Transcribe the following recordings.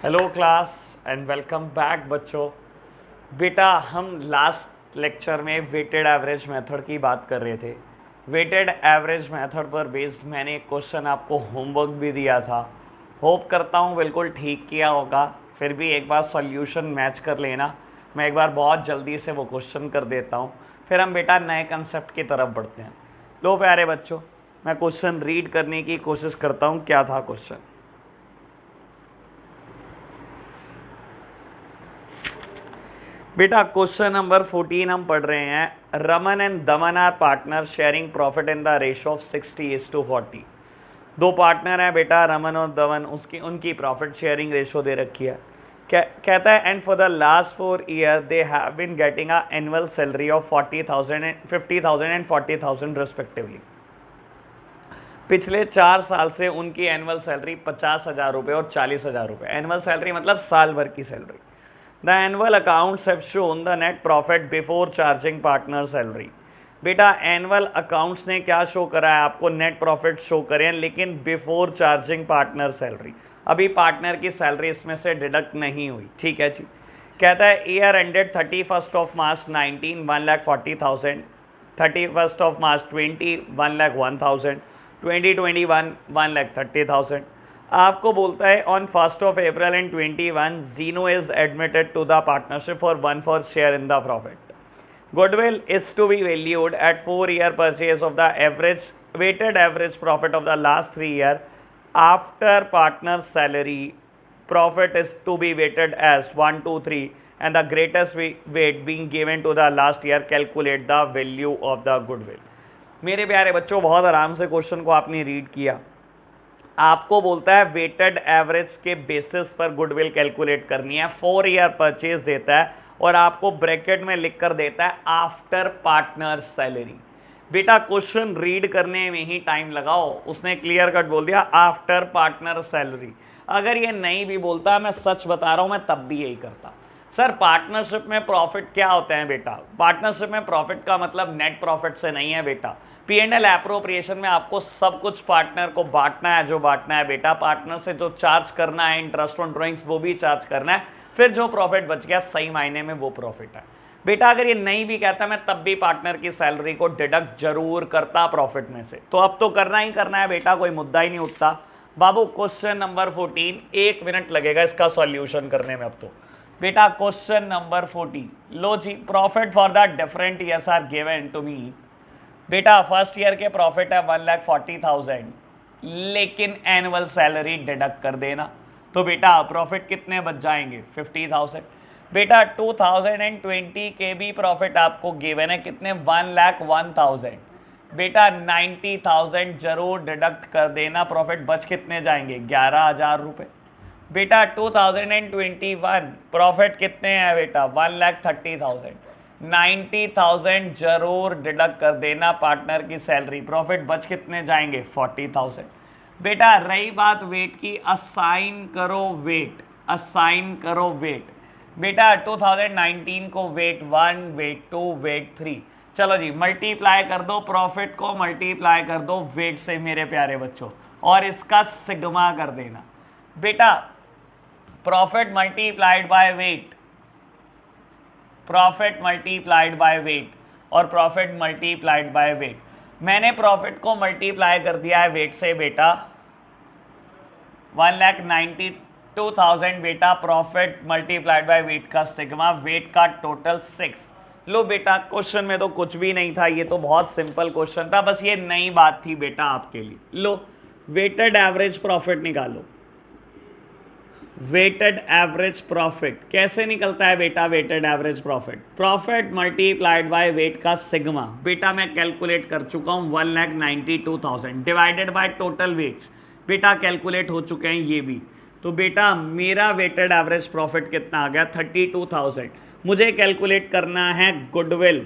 Hello class and welcome back बच्चों। बेटा हम लास्ट लेक्चर में वेटेड एवरेज मेथड की बात कर रहे थे। वेटेड एवरेज मेथड पर बेस्ड मैंने एक क्वेश्चन आपको होमवर्क भी दिया था। होप करता हूँ बिल्कुल ठीक किया होगा। फिर भी एक बार सॉल्यूशन मैच कर लेना। मैं एक बार बहुत जल्दी से वो क्वेश्चन कर देता हूँ, फिर हम बेटा नए कंसेप्ट की तरफ बढ़ते हैं। लो प्यारे बच्चों, मैं क्वेश्चन रीड करने की कोशिश करता हूँ। क्या था क्वेश्चन? बेटा क्वेश्चन नंबर 14 हम पढ़ रहे हैं। Raman and Daman are partner sharing profit in the ratio of 60:40। दो पार्टनर हैं बेटा, रमन और दमन, उनकी प्रॉफिट शेयरिंग रेशो दे रखी है। कहता है and for the last 4 year they have been getting a annual salary of 40,000 and 50,000 and 40,000 respectively. पिछले 4 साल से उनकी एनुअल सैलरी 50,000 रुपये और 40,000 रुपये। एनुअल सैलरी मतलब साल भर की salary. The annual accounts have shown the net profit before charging partner salary. बेटा एनुअल अकाउंट्स ने क्या शो करा है आपको? नेट प्रॉफिट शो करे हैं, लेकिन बिफोर चार्जिंग पार्टनर सैलरी। अभी पार्टनर की सैलरी इसमें से डिडक्ट नहीं हुई। ठीक है जी। कहता है ईयर एंडेड 31 मार्च 19 1,40,000, 31 मार्च 20 1,01,000, 2021 1,30,000। आपको बोलता है on 1 April 21 Zeno is admitted to the partnership for 1/4 share in the profit. Goodwill is to be valued at 4-year purchase of the weighted average profit of the last 3 years after partner's salary. Profit is to be weighted as 1, 2, 3 and the greatest weight being given to the last year. Calculate the value of the goodwill. मेरे प्यारे बच्चों, बहुत आराम से question को आपने read किया। आपको बोलता है वेटेड एवरेज के बेसिस पर गुडविल कैलकुलेट करनी है। 4 ईयर परचेज देता है और आपको ब्रैकेट में लिख कर देता है आफ्टर पार्टनर सैलरी। बेटा क्वेश्चन रीड करने में ही टाइम लगाओ। उसने क्लियर कट बोल दिया आफ्टर पार्टनर सैलरी। अगर ये नहीं भी बोलता, मैं सच बता रहा हूं, मैं तब भी यही करता। सर पार्टनरशिप में प्रॉफिट क्या होते हैं बेटा? पार्टनरशिप में प्रॉफिट का मतलब नेट प्रॉफिट से नहीं है बेटा। P&L एप्रोप्रिएशन में आपको सब कुछ पार्टनर को बांटना है, जो बांटना है बेटा। पार्टनर से जो चार्ज करना है इंटरेस्ट ऑन ड्रॉइंग्स, वो भी चार्ज करना है। फिर जो प्रॉफिट बच गया सही मायने में वो प्रॉफिट है बेटा। अगर ये नहीं भी कहता, मैं तब भी पार्टनर की सैलरी को डिडक्ट जरूर करता प्रॉफिट में से। तो अब तो करना ही करना है बेटा, कोई मुद्दा ही नहीं उठता। बाबू क्वेश्चन नंबर 14, 1 मिनट लगेगा इसका सॉल्यूशन करने में। अब तो बेटा क्वेश्चन नंबर 14, लो जी। Profit for the different years are given to me. बेटा फर्स्ट ईयर के प्रॉफिट है 1,40,000, लेकिन एनुअल सैलरी डिडक्ट कर देना। तो बेटा प्रॉफिट कितने बच जाएंगे? 50,000। बेटा 2020 के भी प्रॉफिट आपको गिवन है, कितने? 1,01,000। बेटा 90,000 जरूर डिडक्ट कर देना। प्रॉफिट बच कितने जाएंगे? 11,000 रुपये। बेटा 2021 प्रॉफिट कितने हैं बेटा? 1,30,000। 90,000 जरूर डिडक्ट कर देना पार्टनर की सैलरी। प्रॉफिट बच कितने जाएंगे? 40,000। बेटा रही बात वेट की, असाइन करो वेट, असाइन करो वेट। बेटा 2019 को वेट 1, वेट 2, वेट 3। चलो जी मल्टीप्लाई कर दो, प्रॉफिट को मल्टीप्लाई कर दो वेट से मेरे प्यारे बच्चों, और इसका सिग्मा कर देना। बेटा profit multiplied by wait, profit multiplied by wait, और प्रॉफिट मल्टीप्लाइड बाय वेट। मैंने प्रॉफिट को मल्टीप्लाई कर दिया है वेट से बेटा, 1,92,000 बेटा। प्रॉफिट मल्टीप्लाइड बाय वेट का सिग्मा, वेट का टोटल 6। लो बेटा क्वेश्चन में तो कुछ भी नहीं था, ये तो बहुत सिंपल क्वेश्चन था, बस ये नई बात थी बेटा आपके लिए। लो वेटेड एवरेज प्रॉफिट निकालो। वेटेड एवरेज प्रॉफिट कैसे निकलता है बेटा? Weighted average profit, profit multiplied by weight का सिग्मा। बेटा मैं कैलकुलेट कर चुका हूं, 1,92,000 डिवाइडेड बाय टोटल वेट्स। बेटा कैलकुलेट हो चुके हैं ये भी। तो बेटा मेरा वेटेड एवरेज प्रॉफिट कितना आ गया? 32,000। मुझे कैलकुलेट करना है गुडविल।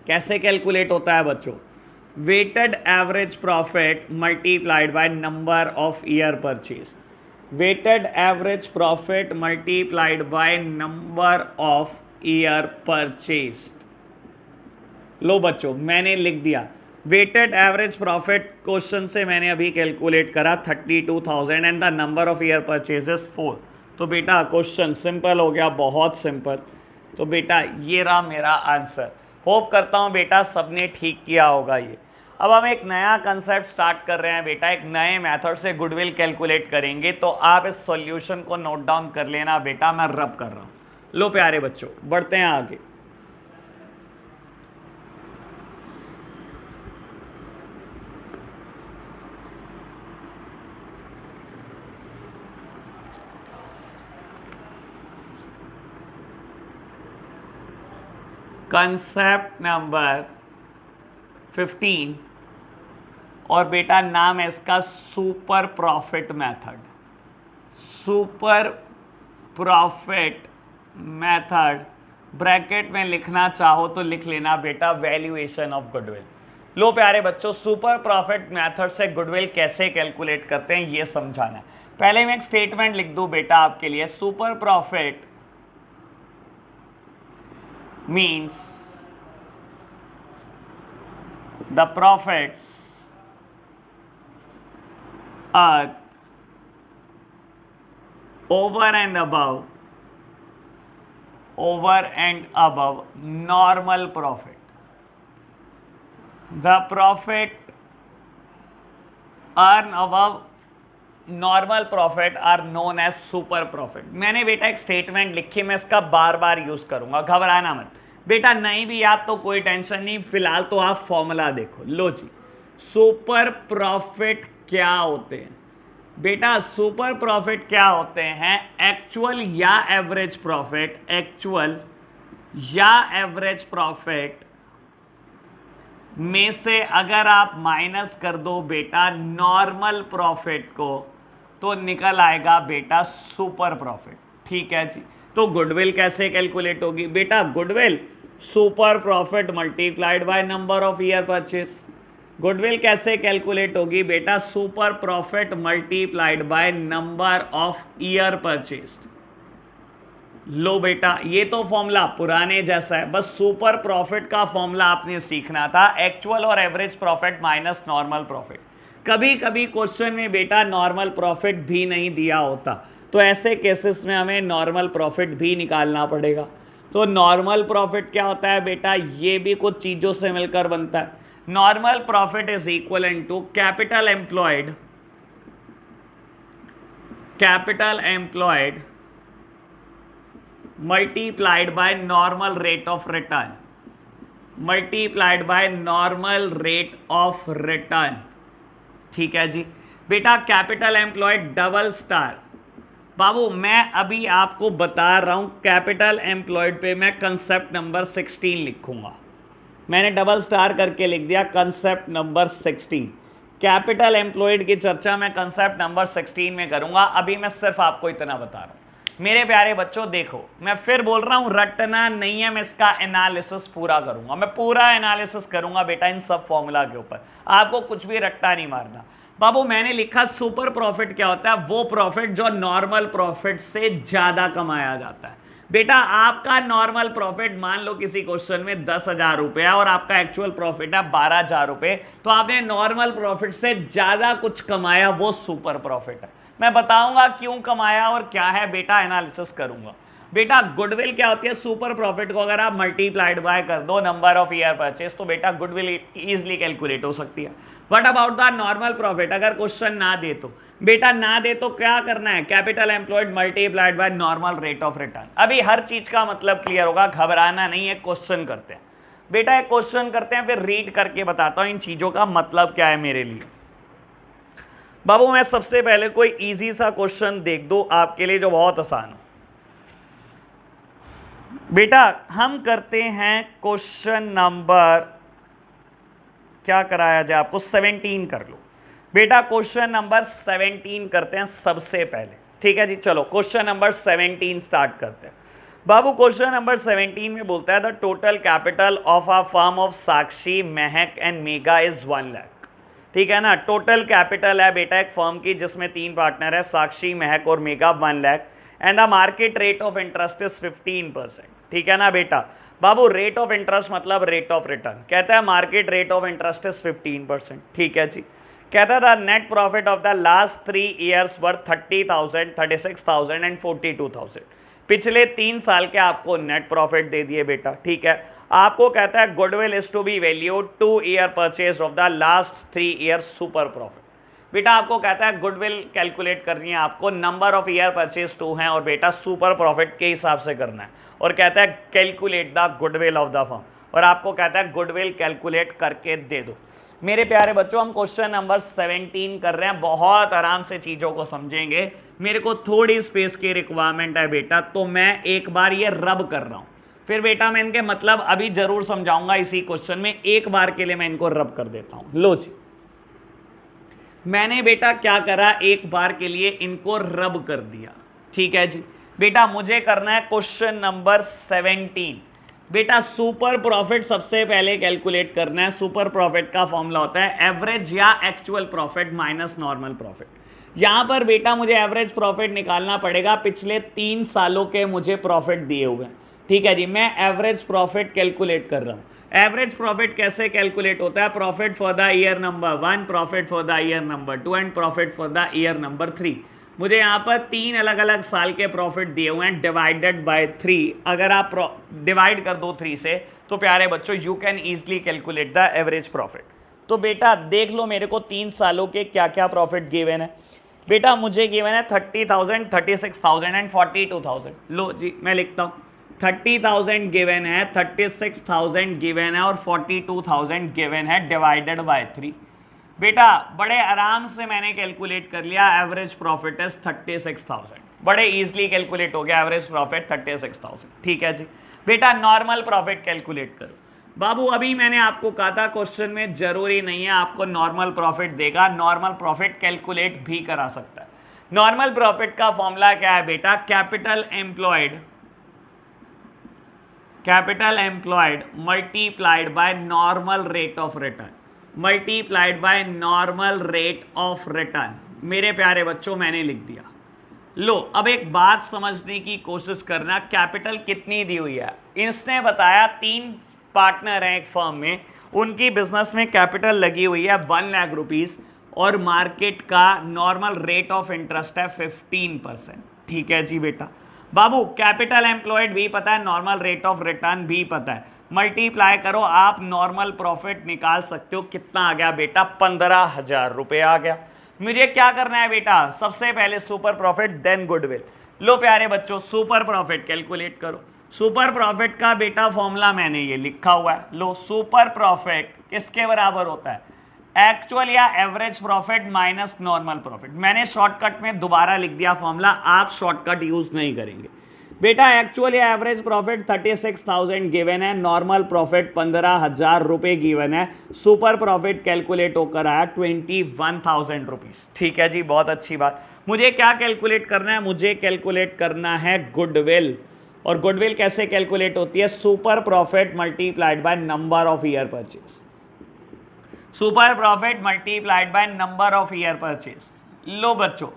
कैसे कैलकुलेट होता है बच्चों? Weighted average profit multiplied by number of year purchase. Weighted average profit multiplied by number of year purchase. लो बच्चों मैंने लिख दिया वेटेड एवरेज प्रॉफिट क्वेश्चन से मैंने अभी कैलकुलेट करा 32,000 and the number of year purchases 4। तो बेटा क्वेश्चन सिंपल हो गया, बहुत सिंपल। तो बेटा ये रहा मेरा आंसर। होप करता हूँ बेटा सबने ठीक किया होगा ये। अब हम एक नया कंसेप्ट स्टार्ट कर रहे हैं बेटा, एक नए मेथड से गुडविल कैलकुलेट करेंगे। तो आप इस सॉल्यूशन को नोट डाउन कर लेना बेटा, मैं रब कर रहा हूँ। लो प्यारे बच्चों, बढ़ते हैं आगे। कंसेप्ट नंबर 15 और बेटा नाम है इसका super profit method. Super profit method bracket में लिखना चाहो तो लिख लेना बेटा वैल्यूएशन ऑफ गुडविल। लो प्यारे बच्चों, सुपर प्रॉफिट मेथड से गुडविल कैसे कैलकुलेट करते हैं ये समझाना है। पहले मैं एक स्टेटमेंट लिख दूं बेटा आपके लिए। Super profit means the profits are over and above normal profit. The profit earned above normal profit are known as super profit. मैंने बेटा एक स्टेटमेंट लिखी, मैं इसका बार बार यूज करूंगा, घबराना मत बेटा। नहीं भी याद तो कोई टेंशन नहीं, फिलहाल तो आप फॉर्मूला देखो। लो जी, सुपर प्रॉफिट क्या होते हैं बेटा? सुपर प्रॉफिट क्या होते हैं? एक्चुअल या एवरेज प्रॉफिट, एक्चुअल या एवरेज प्रॉफिट में से अगर आप माइनस कर दो बेटा नॉर्मल प्रॉफिट को, तो निकल आएगा बेटा सुपर प्रॉफिट। ठीक है जी। तो गुडविल कैसे कैलकुलेट होगी बेटा? Goodwill super profit multiplied by number of year purchase. Goodwill कैसे कैलकुलेट होगी बेटा? Super profit multiplied by number of year purchase. लो बेटा, ये तो फॉर्मूला पुराने जैसा है, बस सुपर प्रॉफिट का फॉर्मूला आपने सीखना था, एक्चुअल और average profit minus normal profit. कभी कभी क्वेश्चन में बेटा नॉर्मल प्रॉफिट भी नहीं दिया होता, तो ऐसे केसेस में हमें नॉर्मल प्रॉफिट भी निकालना पड़ेगा। तो नॉर्मल प्रॉफिट क्या होता है बेटा? ये भी कुछ चीज़ों से मिलकर बनता है। Normal profit is equal to capital employed multiplied by normal rate of return, multiplied by normal rate of return। ठीक है जी बेटा। Capital employed double star. बाबू मैं अभी आपको बता रहा हूं, कैपिटल एम्प्लॉयड पे मैं कंसेप्ट नंबर 16 लिखूंगा। मैंने डबल स्टार करके लिख दिया कंसेप्ट नंबर 16। कैपिटल एम्प्लॉयड की चर्चा मैं कंसेप्ट नंबर 16 में करूंगा, अभी मैं सिर्फ आपको इतना बता रहा हूं। मेरे प्यारे बच्चों देखो, मैं फिर बोल रहा हूं रटना नहीं है, मैं इसका एनालिसिस पूरा करूंगा, मैं पूरा एनालिसिस करूंगा बेटा इन सब फॉर्मूला के ऊपर। आपको कुछ भी रट्टा नहीं मारना। बाबू मैंने लिखा सुपर प्रॉफिट क्या होता है? वो प्रॉफिट जो नॉर्मल प्रॉफिट से ज्यादा कमाया जाता है। बेटा आपका नॉर्मल प्रॉफिट मान लो किसी क्वेश्चन में 10,000 रुपये और आपका एक्चुअल प्रॉफिट है 12,000 रुपये, तो आपने नॉर्मल प्रॉफिट से ज्यादा कुछ कमाया, वो सुपर प्रॉफिट है। मैं बताऊंगा क्यों कमाया और क्या है बेटा, एनालिसिस करूंगा। बेटा गुडविल क्या होती है? सुपर प्रॉफिट को अगर आप मल्टीप्लाइड बाय कर दो नंबर ऑफ ईयर परचेज, तो बेटा गुडविल इजीली कैलकुलेट हो सकती है। What about the normal profit? अगर क्वेश्चन ना दे तो बेटा, ना दे तो क्या करना है? Capital employed multiplied by normal rate of return. अभी हर चीज का मतलब क्लियर होगा, घबराना नहीं है। क्वेश्चन करते हैं बेटा, एक क्वेश्चन करते हैं, फिर रीड करके बताता हूं इन चीजों का मतलब क्या है मेरे लिए। बाबू मैं सबसे पहले कोई इजी सा क्वेश्चन देख दो आपके लिए जो बहुत आसान हो। बेटा हम करते हैं क्वेश्चन नंबर, क्या कराया जाए आपको, 17 कर लो बेटा। क्वेश्चन नंबर 17 करते हैं सबसे पहले। ठीक है जी, चलो क्वेश्चन नंबर 17 स्टार्ट करते हैं। बाबू क्वेश्चन नंबर 17 में बोलता है the total capital of a firm of Sakshi, Mehak and mega is 1 lakh. ठीक है ना, टोटल कैपिटल है बेटा एक फर्म की जिसमें 3 पार्टनर है, साक्षी, महक और mega, 1 lakh, and the market rate of interest is 15%। ठीक है ना बेटा। बाबू रेट ऑफ इंटरेस्ट मतलब रेट ऑफ रिटर्न, कहता है market rate of interest is 15%, ठीक है जी। कहता था net profit of the last 3 years were 30,000, 36,000 and 42,000। पिछले 3 साल के आपको नेट प्रॉफिट दे दिए बेटा, ठीक है। आपको कहता है goodwill is to be valued 2 year purchase of the last 3 year super profit. बेटा आपको कहता है गुडविल कैलकुलेट करनी है, आपको नंबर ऑफ ईयर परचेज 2 हैं और बेटा सुपर प्रॉफिट के हिसाब से करना है, और कहता है calculate the goodwill of the firm, और आपको कहता है गुडविल कैलकुलेट करके दे दो। मेरे प्यारे बच्चों हम क्वेश्चन नंबर 17 कर रहे हैं, बहुत आराम से चीज़ों को समझेंगे। मेरे को थोड़ी स्पेस की रिक्वायरमेंट है बेटा, तो मैं एक बार ये रब कर रहा हूँ, फिर बेटा मैं इनके मतलब अभी जरूर समझाऊंगा इसी क्वेश्चन में, एक बार के लिए मैं इनको रब कर देता हूँ। लो जी, मैंने बेटा क्या करा, एक बार के लिए इनको रब कर दिया, ठीक है जी। बेटा मुझे करना है क्वेश्चन नंबर 17। बेटा सुपर प्रॉफिट सबसे पहले कैलकुलेट करना है। सुपर प्रॉफिट का फॉर्मूला होता है एवरेज या actual profit minus normal profit. यहां पर बेटा मुझे एवरेज प्रॉफिट निकालना पड़ेगा, पिछले 3 सालों के मुझे प्रॉफिट दिए हुए हैं, ठीक है जी। मैं एवरेज प्रॉफिट कैलकुलेट कर रहा हूं। एवरेज प्रॉफिट कैसे कैलकुलेट होता है, profit for the year number 1, profit for the year number 2 and profit for the year number 3। मुझे यहाँ पर 3 अलग अलग साल के प्रॉफिट दिए हुए हैं डिवाइडेड बाय 3। अगर आप डिवाइड कर दो 3 से तो प्यारे बच्चों you can easily calculate the average profit. तो बेटा देख लो मेरे को 3 सालों के क्या क्या प्रॉफिट गिवन है। बेटा मुझे गिवन है 30,000, 36,000 एंड 42,000। लो जी मैं लिखता हूँ, 30,000 गिवन है, 36,000 गिवन है और 42,000 गिवन है डिवाइडेड बाय 3। बेटा बड़े आराम से मैंने कैलकुलेट कर लिया, एवरेज प्रॉफिट इज 36,000, बड़े इजीली कैलकुलेट हो गया एवरेज प्रॉफिट 36,000, ठीक है जी। बेटा नॉर्मल प्रॉफिट कैलकुलेट करो। बाबू अभी मैंने आपको कहा था क्वेश्चन में जरूरी नहीं है आपको नॉर्मल प्रॉफिट देगा, नॉर्मल प्रॉफिट कैलकुलेट भी करा सकता है। नॉर्मल प्रॉफिट का फॉर्मूला क्या है बेटा, capital employed multiplied by normal rate of return, multiplied by normal rate of return. मेरे प्यारे बच्चों मैंने लिख दिया। लो अब एक बात समझने की कोशिश करना, कैपिटल कितनी दी हुई है। इसने बताया 3 पार्टनर हैं एक फर्म में, उनकी बिजनेस में कैपिटल लगी हुई है 1 लाख रुपीस और मार्केट का नॉर्मल रेट ऑफ इंटरेस्ट है 15%, ठीक है जी। बेटा बाबू कैपिटल एम्प्लॉयड भी पता है, नॉर्मल रेट ऑफ रिटर्न भी पता है, मल्टीप्लाई करो आप नॉर्मल प्रॉफिट निकाल सकते हो। कितना आ गया बेटा, 15,000 रुपये आ गया। मुझे क्या करना है बेटा, सबसे पहले सुपर प्रॉफिट देन गुडविल। लो प्यारे बच्चों सुपर प्रॉफिट कैलकुलेट करो। सुपर प्रॉफिट का बेटा फॉर्मूला मैंने ये लिखा हुआ है। लो सुपर प्रॉफिट किसके बराबर होता है, एक्चुअल या average profit minus normal profit. मैंने शॉर्टकट में दोबारा लिख दिया फॉर्मूला, आप शॉर्टकट यूज नहीं करेंगे बेटा। एक्चुअल या एवरेज प्रॉफिट 36,000 गिवन है, नॉर्मल प्रॉफिट 15,000 रुपये गिवन है, सुपर प्रॉफिट कैलकुलेट होकर आया 21,000 रुपीज, ठीक है जी। बहुत अच्छी बात। मुझे क्या कैलकुलेट करना है, मुझे कैलकुलेट करना है गुडविल। और गुडविल कैसे कैलकुलेट होती है, super profit multiplied by number of year purchase, super profit multiplied by number of year purchase. लो बच्चों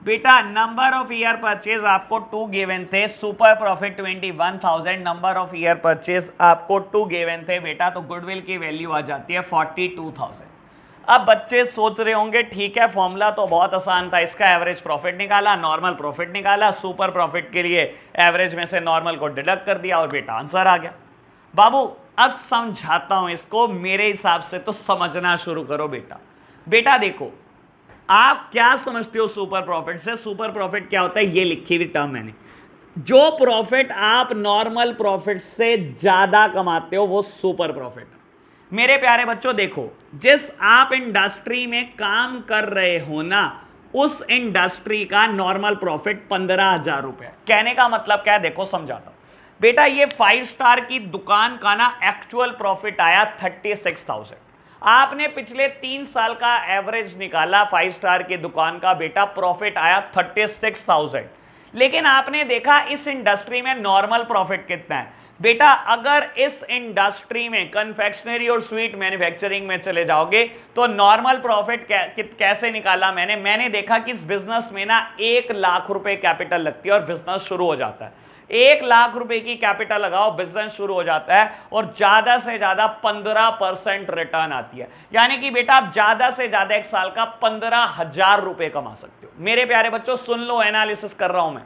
बेटा नंबर ऑफ ईयर परचेज आपको 2 गिवन थे, super profit 21,000, number of year purchase आपको 2 गिवन थे बेटा, तो गुडविल की वैल्यू आ जाती है 42,000। अब बच्चे सोच रहे होंगे ठीक है फॉर्मूला तो बहुत आसान था, इसका एवरेज प्रॉफिट निकाला, नॉर्मल प्रॉफिट निकाला, सुपर प्रॉफिट के लिए एवरेज में से नॉर्मल को डिडक्ट कर दिया और बेटा आंसर आ गया। बाबू अब समझाता हूं इसको, मेरे हिसाब से तो समझना शुरू करो बेटा। बेटा देखो आप क्या समझते हो सुपर प्रॉफिट से, सुपर प्रॉफिट क्या होता है ये लिखी हुई टर्म मैंने, जो प्रॉफिट आप नॉर्मल प्रॉफिट से ज्यादा कमाते हो वो सुपर प्रॉफिट। मेरे प्यारे बच्चों देखो, जिस आप इंडस्ट्री में काम कर रहे हो ना, उस इंडस्ट्री का नॉर्मल प्रॉफिट 15,000 रुपए। कहने का मतलब क्या है, देखो समझाता हूं बेटा। ये 5 स्टार की दुकान का ना एक्चुअल प्रॉफिट आया 36,000। आपने पिछले 3 साल का एवरेज निकाला 5 स्टार की दुकान का बेटा, प्रॉफिट आया 36,000। लेकिन आपने देखा इस इंडस्ट्री में नॉर्मल प्रॉफिट कितना है बेटा। अगर इस इंडस्ट्री में कन्फेक्शनरी और स्वीट मैन्युफैक्चरिंग में चले जाओगे तो नॉर्मल प्रॉफिट कैसे निकाला मैंने देखा कि इस बिजनेस में ना 1 लाख रुपए कैपिटल लगती है और बिजनेस शुरू हो जाता है। 1,00,000 रुपए की कैपिटल लगाओ, बिजनेस शुरू हो जाता है और ज्यादा से ज्यादा 15% रिटर्न आती है। यानी कि बेटा आप ज्यादा से ज्यादा एक साल का 15,000 रुपए कमा सकते हो। मेरे प्यारे बच्चों सुन लो, एनालिसिस कर रहा हूं मैं।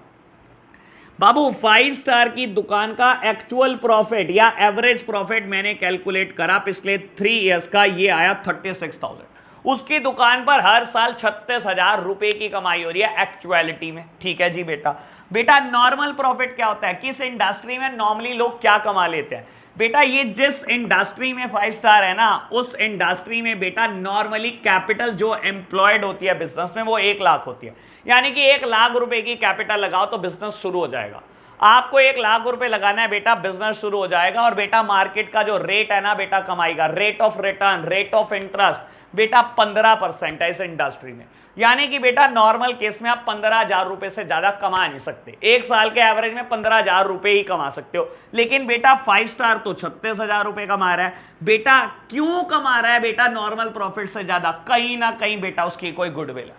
बाबू 5 स्टार की दुकान का एक्चुअल प्रॉफिट या एवरेज प्रॉफिट मैंने कैलकुलेट करा पिछले 3 इयर्स का, ये आया 36,000। उसकी दुकान पर हर साल 36,000 रुपए की कमाई हो रही है एक्चुअलिटी में। ठीक है जी बेटा। बेटा नॉर्मल प्रॉफिट क्या होता है, किस इंडस्ट्री में नॉर्मली लोग क्या कमा लेते हैं? बेटा ये जिस इंडस्ट्री में 5 स्टार है ना, उस इंडस्ट्री में बेटा नॉर्मली कैपिटल जो एम्प्लॉयड होती है बिजनेस में वो 1,00,000 होती है। यानी कि 1,00,000 रुपए की कैपिटल लगाओ तो बिजनेस शुरू हो जाएगा। आपको 1,00,000 रुपए लगाना है बेटा, बिजनेस शुरू हो जाएगा। और बेटा मार्केट का जो रेट है ना बेटा कमाई का, rate of return, rate of interest बेटा 15% है इस इंडस्ट्री में। यानी कि बेटा नॉर्मल केस में आप 15,000 रुपए से ज्यादा कमा नहीं सकते। एक साल के एवरेज में 15,000 रुपए ही कमा सकते हो। लेकिन बेटा 5 स्टार तो 36,000 रुपए कमा रहा है। बेटा क्यों कमा रहा है बेटा नॉर्मल प्रॉफिट से ज्यादा? कहीं ना कहीं बेटा उसकी कोई गुडविल है,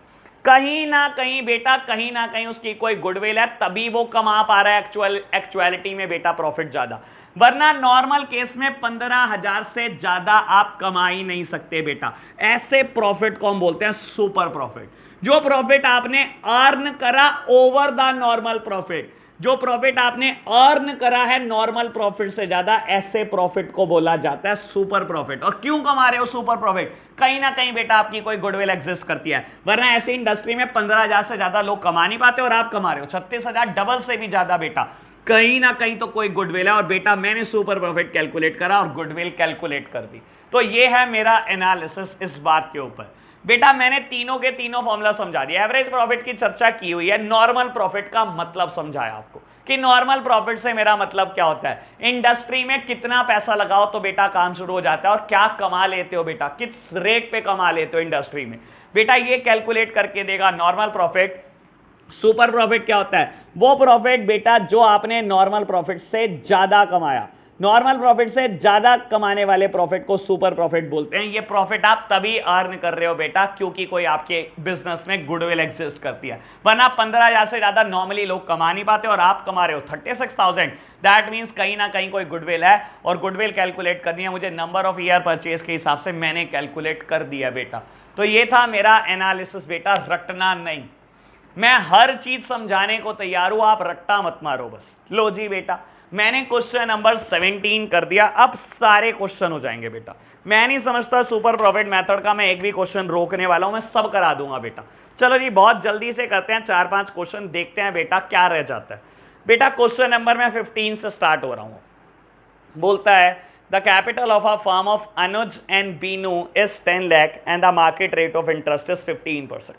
कहीं ना कहीं बेटा, कहीं ना कहीं उसकी कोई गुडविल है, तभी वो कमा पा रहा है एक्चुअलिटी में बेटा प्रॉफिट ज्यादा। वरना नॉर्मल केस में 15,000 से ज्यादा आप कमा ही नहीं सकते बेटा। ऐसे प्रॉफिट को हम बोलते हैं सुपर प्रॉफिट। जो प्रॉफिट आपने अर्न करा ओवर द नॉर्मल प्रॉफिट, जो प्रॉफिट आपने अर्न करा है नॉर्मल प्रॉफिट से ज्यादा, ऐसे प्रॉफिट को बोला जाता है सुपर प्रॉफिट। और क्यों कमा रहे हो सुपर प्रॉफिट? कहीं ना कहीं बेटा आपकी कोई गुडविल एग्जिस्ट करती है। वरना ऐसी इंडस्ट्री में 15,000 से ज्यादा लोग कमा नहीं पाते और आप कमा रहे हो 36,000, डबल से भी ज्यादा बेटा। कहीं ना कहीं तो कोई गुडविल है। और बेटा मैंने सुपर प्रॉफिट कैलकुलेट करा और गुडविल कैलकुलेट कर दी। तो ये है मेरा एनालिसिस इस बात के ऊपर। बेटा मैंने तीनों के तीनों फॉर्मूला समझा दिया। एवरेज प्रॉफिट की चर्चा की हुई है, नॉर्मल प्रॉफिट का मतलब समझाया आपको कि नॉर्मल प्रॉफिट से मेरा मतलब क्या होता है। इंडस्ट्री में कितना पैसा लगाओ तो बेटा काम शुरू हो जाता है, और क्या कमा लेते हो बेटा, किस रेट पे कमा लेते हो इंडस्ट्री में, बेटा ये कैलकुलेट करके देगा नॉर्मल प्रॉफिट। सुपर प्रॉफिट क्या होता है? वो प्रॉफिट बेटा जो आपने नॉर्मल प्रॉफिट से ज्यादा कमाया। नॉर्मल प्रॉफिट से ज्यादा कमाने वाले प्रॉफिट को सुपर प्रॉफिट बोलते हैं। ये प्रॉफिट आप तभी अर्न कर रहे हो बेटा क्योंकि कोई आपके बिजनेस में गुडविल एग्जिस्ट करती है। वरना 15,000 से ज्यादा नॉर्मली लोग कमा नहीं पाते और आप कमा रहे हो 36,000। दैट मीन्स कहीं ना कहीं कोई गुडविल है। और गुडविल कैलकुलेट करनी है मुझे नंबर ऑफ ईयर परचेज के हिसाब से, मैंने कैलकुलेट कर दिया बेटा। तो ये था मेरा एनालिसिस बेटा, रटना नहीं। मैं हर चीज समझाने को तैयार हूं, आप रट्टा मत मारो बस। लो जी बेटा मैंने क्वेश्चन नंबर 17 कर दिया। अब सारे क्वेश्चन हो जाएंगे बेटा। मैं नहीं समझता सुपर प्रॉफिट मेथड का मैं एक भी क्वेश्चन रोकने वाला हूं, मैं सब करा दूंगा बेटा। चलो जी बहुत जल्दी से करते हैं, 4-5 क्वेश्चन देखते हैं बेटा क्या रह जाता है। बेटा क्वेश्चन नंबर मैं 15 से स्टार्ट हो रहा हूं। बोलता है the capital of a firm of Anuj and Binu is 10 lakh and the market rate of interest is 15%।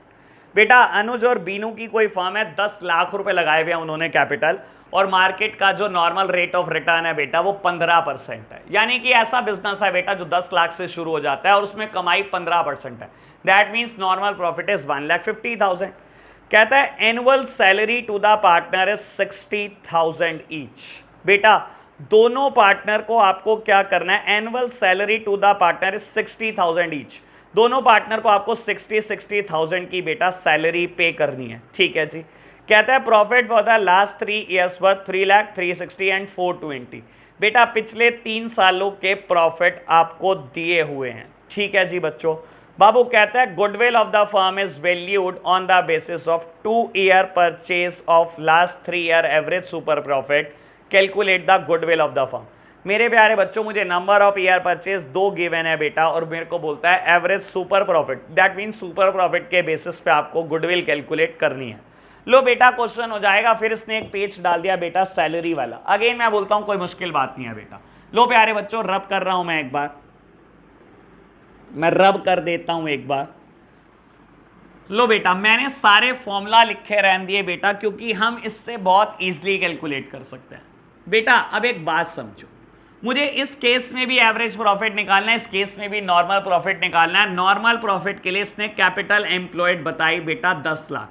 बेटा अनुज और बीनू की कोई फर्म है, 10 लाख रुपए लगाए हुए हैं उन्होंने कैपिटल, और मार्केट का जो नॉर्मल रेट ऑफ रिटर्न है बेटा वो 15% है। यानी कि ऐसा बिजनेस है बेटा जो 10 लाख से शुरू हो जाता है और उसमें कमाई 15% है। That means normal profit is 1,50,000। कहता है annual salary to the partner is 60,000 each. बेटा दोनों पार्टनर को आपको क्या करना है, annual salary to the partner is 60,000 each. दोनों पार्टनर को आपको 60,000 की बेटा सैलरी पे करनी है। ठीक है जी। कहता है profit for the last 3 years worth 3 lakh 360 and 420। बेटा पिछले 3 सालों के प्रॉफिट आपको दिए हुए हैं। ठीक है जी बच्चों। बाबू कहता है goodwill of the firm is valued on the basis of 2 year purchase of last 3 year average super profit. Calculate the goodwill of the firm. मेरे प्यारे बच्चों मुझे number of year purchase 2 given है बेटा, और मेरे को बोलता है average super profit. That means super profit के बेसिस पे आपको गुडविल कैलकुलेट करनी है। लो बेटा क्वेश्चन हो जाएगा। फिर इसने एक पेज डाल दिया बेटा सैलरी वाला। अगेन मैं बोलता हूं कोई मुश्किल बात नहीं है बेटा। लो प्यारे बच्चों रब कर रहा हूं मैं एक बार, मैं रब कर देता हूं एक बार। लो बेटा मैंने सारे फॉर्मूला लिखे रहने दिए बेटा क्योंकि हम इससे बहुत इजीली कैलकुलेट कर सकते हैं। बेटा अब एक बात समझो, मुझे इस केस में भी एवरेज प्रॉफिट निकालना है, इस केस में भी नॉर्मल प्रॉफिट निकालना है। नॉर्मल प्रॉफिट के लिए इसने कैपिटल एम्प्लॉयड बताई बेटा 10 लाख,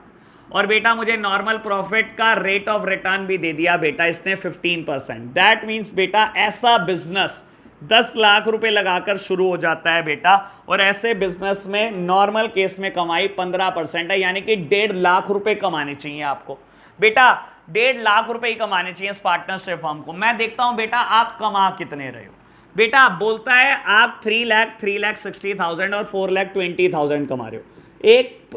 और बेटा मुझे नॉर्मल प्रॉफिट का रेट ऑफ रिटर्न भी दे दिया बेटा इसने 15%। दैट मीन्स बेटा ऐसा बिजनेस 10 लाख रुपए लगाकर शुरू हो जाता है बेटा, और ऐसे बिजनेस में नॉर्मल केस में कमाई 15% है। यानी कि 1.5 लाख रुपए कमाने चाहिए आपको बेटा। 1.5 लाख रुपए ही कमाने चाहिए इस पार्टनरशिप फर्म को। मैं देखता हूं बेटा आप कमा कितने रहे हो। बेटा आप बोलता है आप 3,60,000 और 4,20,000 कमा रहे हो।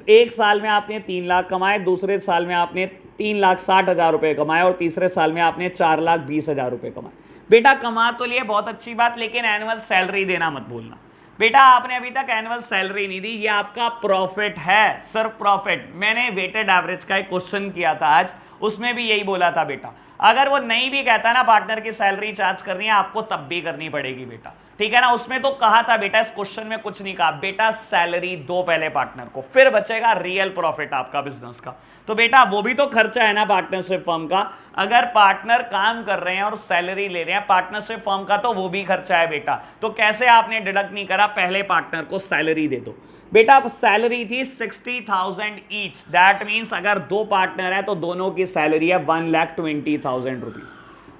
एक साल में आपने 3 लाख कमाए, दूसरे साल में आपने 3,60,000 रुपए कमाए और तीसरे साल में आपने 4,20,000 रुपए कमाए। बेटा कमा तो लिए, बहुत अच्छी बात, लेकिन एनुअल सैलरी देना मत भूलना। बेटा आपने अभी तक एनुअल सैलरी नहीं दी, ये आपका प्रॉफिट है, सिर्फ प्रॉफिट। मैंने वेटेड एवरेज का एक क्वेश्चन किया था आज, उसमें भी यही बोला था बेटा। अगर वो नहीं भी कहता ना पार्टनर की सैलरी चार्ज करनी है, आपको तब भी करनी पड़ेगी बेटा, ठीक है ना। उसमें तो कहा था बेटा, इस क्वेश्चन में कुछ नहीं कहा बेटा, सैलरी दो पहले पार्टनर को, फिर बचेगा रियल प्रॉफिट आपका बिजनेस का। तो बेटा वो भी तो खर्चा है ना पार्टनरशिप फर्म का। अगर पार्टनर काम कर रहे हैं और सैलरी ले रहे हैं पार्टनरशिप फर्म का, तो वो भी खर्चा है बेटा। तो कैसे आपने डिडक्ट नहीं करा, पहले पार्टनर को सैलरी दे दो। बेटा सैलरी थी 60,000 ईच, दैट मीन्स अगर दो पार्टनर है तो दोनों की सैलरी है 1,20,000 रुपीज।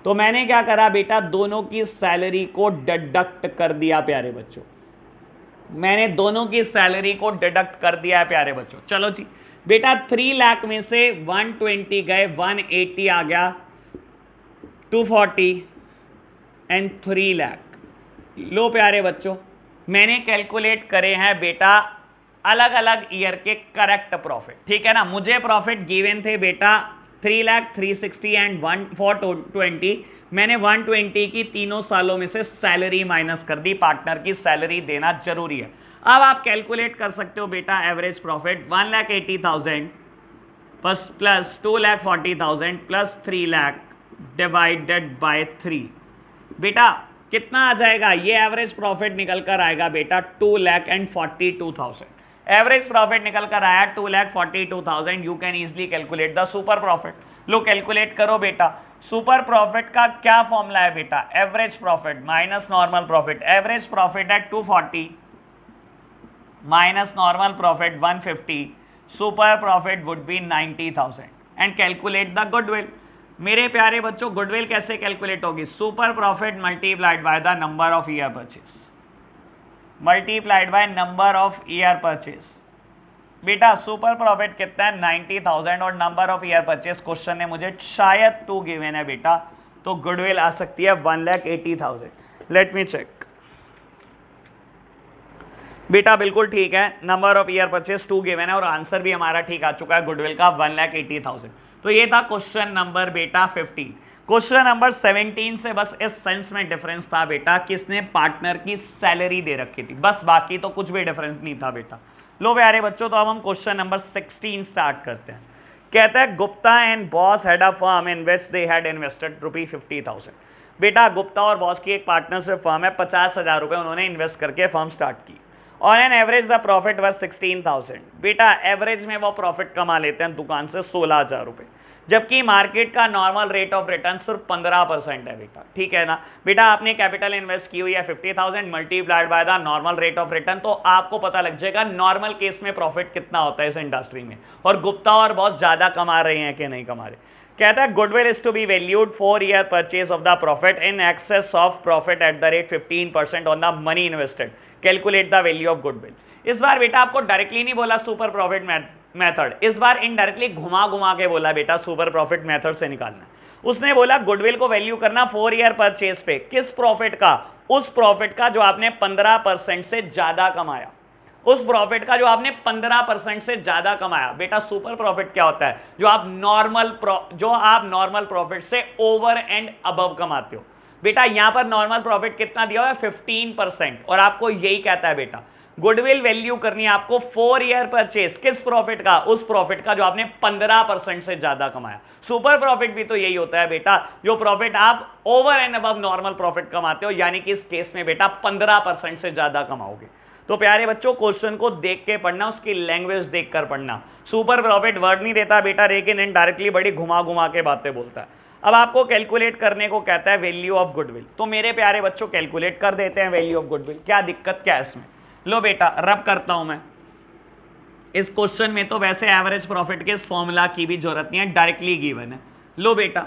तो मैंने क्या करा बेटा, दोनों की सैलरी को डिडक्ट कर दिया प्यारे बच्चों, मैंने दोनों की सैलरी को डिडक्ट कर दिया है प्यारे बच्चों। चलो जी बेटा 3 लाख में से 120 गए, 180 आ गया, 240 एंड 3 लाख। लो प्यारे बच्चों, मैंने कैलकुलेट करे हैं बेटा अलग अलग ईयर के करेक्ट प्रॉफिट, ठीक है ना। मुझे प्रॉफिट गिवन थे बेटा 3 लाख, 360 एंड 420। मैंने 120 की तीनों सालों में से सैलरी माइनस कर दी, पार्टनर की सैलरी देना जरूरी है। अब आप कैलकुलेट कर सकते हो बेटा average profit 1,80,000 plus 2,40,000 plus 3 lakh divided by 3। बेटा कितना आ जाएगा, ये एवरेज प्रॉफिट निकल कर आएगा बेटा 2,42,000। एवरेज प्रॉफिट निकल कर आया 2,42,000। You can easily calculate the super profit. Low calculate करो बेटा, सुपर प्रॉफिट का क्या फॉर्मूला है बेटा, average profit minus normal profit. Average profit है 240 minus normal profit 150, super profit would be 90,000 and calculate the goodwill. मेरे प्यारे बच्चों गुडविल कैसे कैलकुलेट होगी, super profit multiplied by the number of year purchase, multiplied by number of year purchase. बेटा super profit कितना है 90,000 और number of year purchase question ने मुझे शायद 2 गिवन है बेटा, तो गुडविल आ सकती है 1,80,000। लेट मी चेक बेटा, बिल्कुल ठीक है, number of year purchase 2 given है और आंसर भी हमारा ठीक आ चुका है गुडविल का 1,80,000। तो ये था क्वेश्चन नंबर बेटा 15। क्वेश्चन नंबर 17 से बस इस सेंस में डिफरेंस था बेटा, किसने पार्टनर की सैलरी दे रखी थी, बस, बाकी तो कुछ भी डिफरेंस नहीं था बेटा। लो प्यारे बच्चों, तो अब हम क्वेश्चन नंबर 16 स्टार्ट करते हैं। कहता है Gupta and boss had a firm in which they had invested ₹50,000। बेटा गुप्ता और बॉस की एक पार्टनरशिप फर्म है, 50,000 रुपए उन्होंने इन्वेस्ट करके फर्म स्टार्ट की। On an average the profit were 16,000। बेटा एवरेज में वो प्रॉफिट कमा लेते हैं दुकान से 16,000 रुपए, जबकि मार्केट का नॉर्मल रेट ऑफ रिटर्न सिर्फ 15% है बेटा, ठीक है ना। बेटा आपने कैपिटल इन्वेस्ट की हुई है 50,000 multiplied by the normal rate of return, तो आपको पता लग जाएगा नॉर्मल केस में प्रॉफिट कितना होता है इस इंडस्ट्री में, और गुप्ता और बॉस ज्यादा कमा रहे हैं कि नहीं कमा रहे। कहता है goodwill is to be valued 4 year purchase of the profit in excess of profit at the rate 15% on the money invested, calculate the value of goodwill. इस बार बेटा आपको डायरेक्टली नहीं बोला सुपर प्रॉफिट मेथड, इस बार इनडायरेक्टली घुमा घुमा के बोला बेटा सुपर प्रॉफिट मेथड से निकालना। उसने बोला गुडविल को वैल्यू करना 4 ईयर परचेज पे, किस प्रॉफिट का, उस प्रॉफिट का जो आपने 15% से ज्यादा कमाया, उस प्रॉफिट का जो आपने 15% से ज्यादा कमाया। बेटा सुपर प्रॉफिट क्या होता है, जो आप नॉर्मल प्रॉफिट से ओवर एंड अबव कमाते हो। बेटा यहां पर नॉर्मल प्रॉफिट कितना दिया हुआ है 15%, और आपको यही कहता है बेटा गुडविल वैल्यू करनी है आपको 4 ईयर परचेज, किस प्रॉफिट का, उस प्रॉफिट का जो आपने 15% से ज्यादा कमाया। सुपर प्रॉफिट भी तो यही होता है बेटा, जो प्रॉफिट आप over and above normal profit कमाते हो, यानी कि इस केस में बेटा 15% से ज्यादा कमाओगे। तो प्यारे बच्चों क्वेश्चन को देख के पढ़ना, उसकी लैंग्वेज देख कर पढ़ना। सुपर प्रॉफिट वर्ड नहीं देता बेटा, लेकिन इनडायरेक्टली बड़ी घुमा घुमा के बातें बोलता है। अब आपको कैलकुलेट करने को कहता है वैल्यू ऑफ गुडविल, तो मेरे प्यारे बच्चों कैलकुलेट कर देते हैं वैल्यू ऑफ गुडविल। क्या दिक्कत क्या है इसमें, लो बेटा रब करता हूं मैं। इस क्वेश्चन में तो वैसे एवरेज प्रॉफिट के इस फॉर्मूला की भी जरूरत नहीं है, डायरेक्टली गिवन है। लो बेटा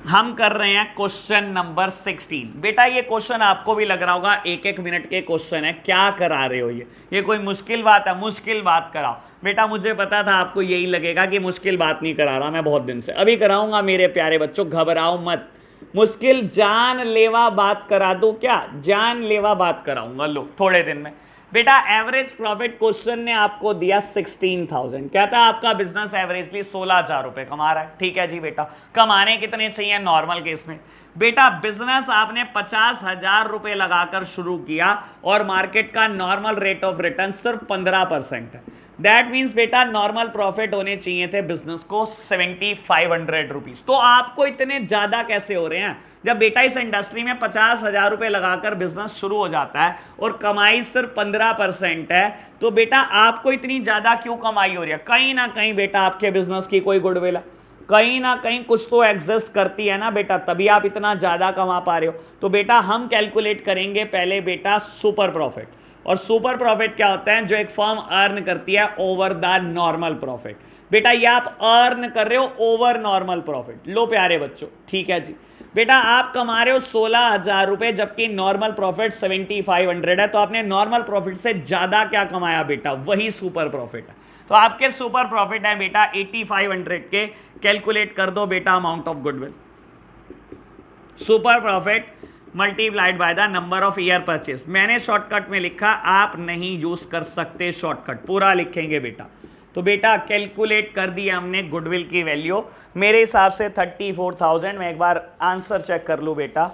हम कर रहे हैं क्वेश्चन नंबर 16। बेटा ये क्वेश्चन आपको भी लग रहा होगा एक एक मिनट के क्वेश्चन है, क्या करा रहे हो ये कोई मुश्किल बात है? मुश्किल बात कराओ। बेटा मुझे पता था आपको यही लगेगा कि मुश्किल बात नहीं करा रहा मैं बहुत दिन से, अभी कराऊंगा मेरे प्यारे बच्चों, घबराओ मत। मुश्किल जानलेवा बात करा दो क्या? जानलेवा बात कराऊंगा, लो थोड़े दिन में। बेटा एवरेज प्रॉफिट क्वेश्चन ने आपको दिया 16,000, कहता है आपका बिजनेस एवरेजली 16,000 रुपए कमा रहा है। ठीक है जी बेटा, कमाने कितने चाहिए नॉर्मल केस में? बेटा बिजनेस आपने 50,000 रुपए लगाकर शुरू किया और मार्केट का नॉर्मल रेट ऑफ रिटर्न सिर्फ 15% है। दैट मीन्स बेटा नॉर्मल प्रॉफिट होने चाहिए थे बिजनेस को 7,500 रुपीज। तो आपको इतने ज्यादा कैसे हो रहे हैं? जब बेटा इस इंडस्ट्री में 50,000 रुपए लगाकर बिजनेस शुरू हो जाता है और कमाई सिर्फ 15% है, तो बेटा आपको इतनी ज्यादा क्यों कमाई हो रही है? कहीं ना कहीं बेटा आपके बिजनेस की कोई गुडविल है, कहीं ना कहीं कुछ तो एग्जिस्ट करती है ना बेटा, तभी आप इतना ज्यादा कमा पा रहे हो। तो बेटा हम कैलकुलेट करेंगे पहले बेटा सुपर प्रॉफिट। और सुपर प्रॉफिट क्या होता है? जो एक फर्म अर्न करती है ओवर द नॉर्मल प्रॉफिट। बेटा ये आप अर्न कर रहे हो ओवर नॉर्मल प्रॉफिट। लो प्यारे बच्चों, ठीक है जी। बेटा आप कमा रहे हो 16,000 रुपए जबकि नॉर्मल प्रॉफिट 7,500 है, तो आपने नॉर्मल प्रॉफिट से ज्यादा क्या कमाया बेटा? वही सुपर प्रॉफिट है। तो आपके सुपर प्रॉफिट है बेटा 8,500 के। कैलकुलेट कर दो बेटा amount of goodwill. Super profit multiplied by the number of year purchase. मैंने शॉर्टकट में लिखा, आप नहीं यूज कर सकते शॉर्टकट, पूरा लिखेंगे बेटा। तो बेटा कैलकुलेट कर दिया हमने गुडविल की वैल्यू, मेरे हिसाब से 34,000। मैं एक बार आंसर चेक कर लूँ बेटा,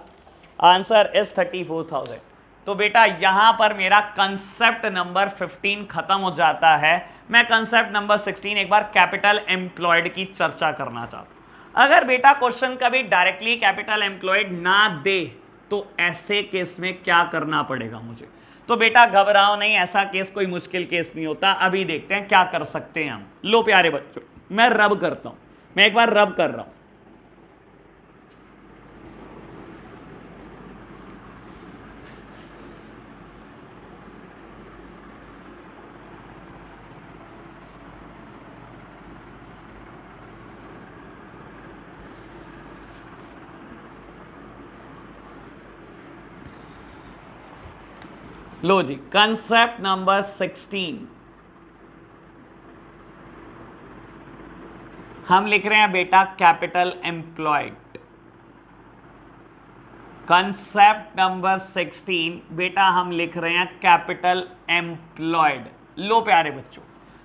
आंसर इज 34,000। तो बेटा यहां पर मेरा कंसेप्ट नंबर 15 खत्म हो जाता है। मैं कंसेप्ट नंबर 16 एक बार कैपिटल एम्प्लॉयड की चर्चा करना चाहता हूं। अगर बेटा क्वेश्चन कभी डायरेक्टली कैपिटल एम्प्लॉयड ना दे तो ऐसे केस में क्या करना पड़ेगा मुझे? तो बेटा घबराओ नहीं, ऐसा केस कोई मुश्किल केस नहीं होता। अभी देखते हैं क्या कर सकते हैं हम। लो प्यारे बच्चों, मैं रब करता हूं, मैं एक बार रब कर रहा हूं। लो जी, कंसेप्ट नंबर 16 हम लिख रहे हैं बेटा कैपिटल एम्प्लॉयड। कंसेप्ट नंबर 16 बेटा हम लिख रहे हैं कैपिटल एम्प्लॉयड। लो प्यारे बच्चों,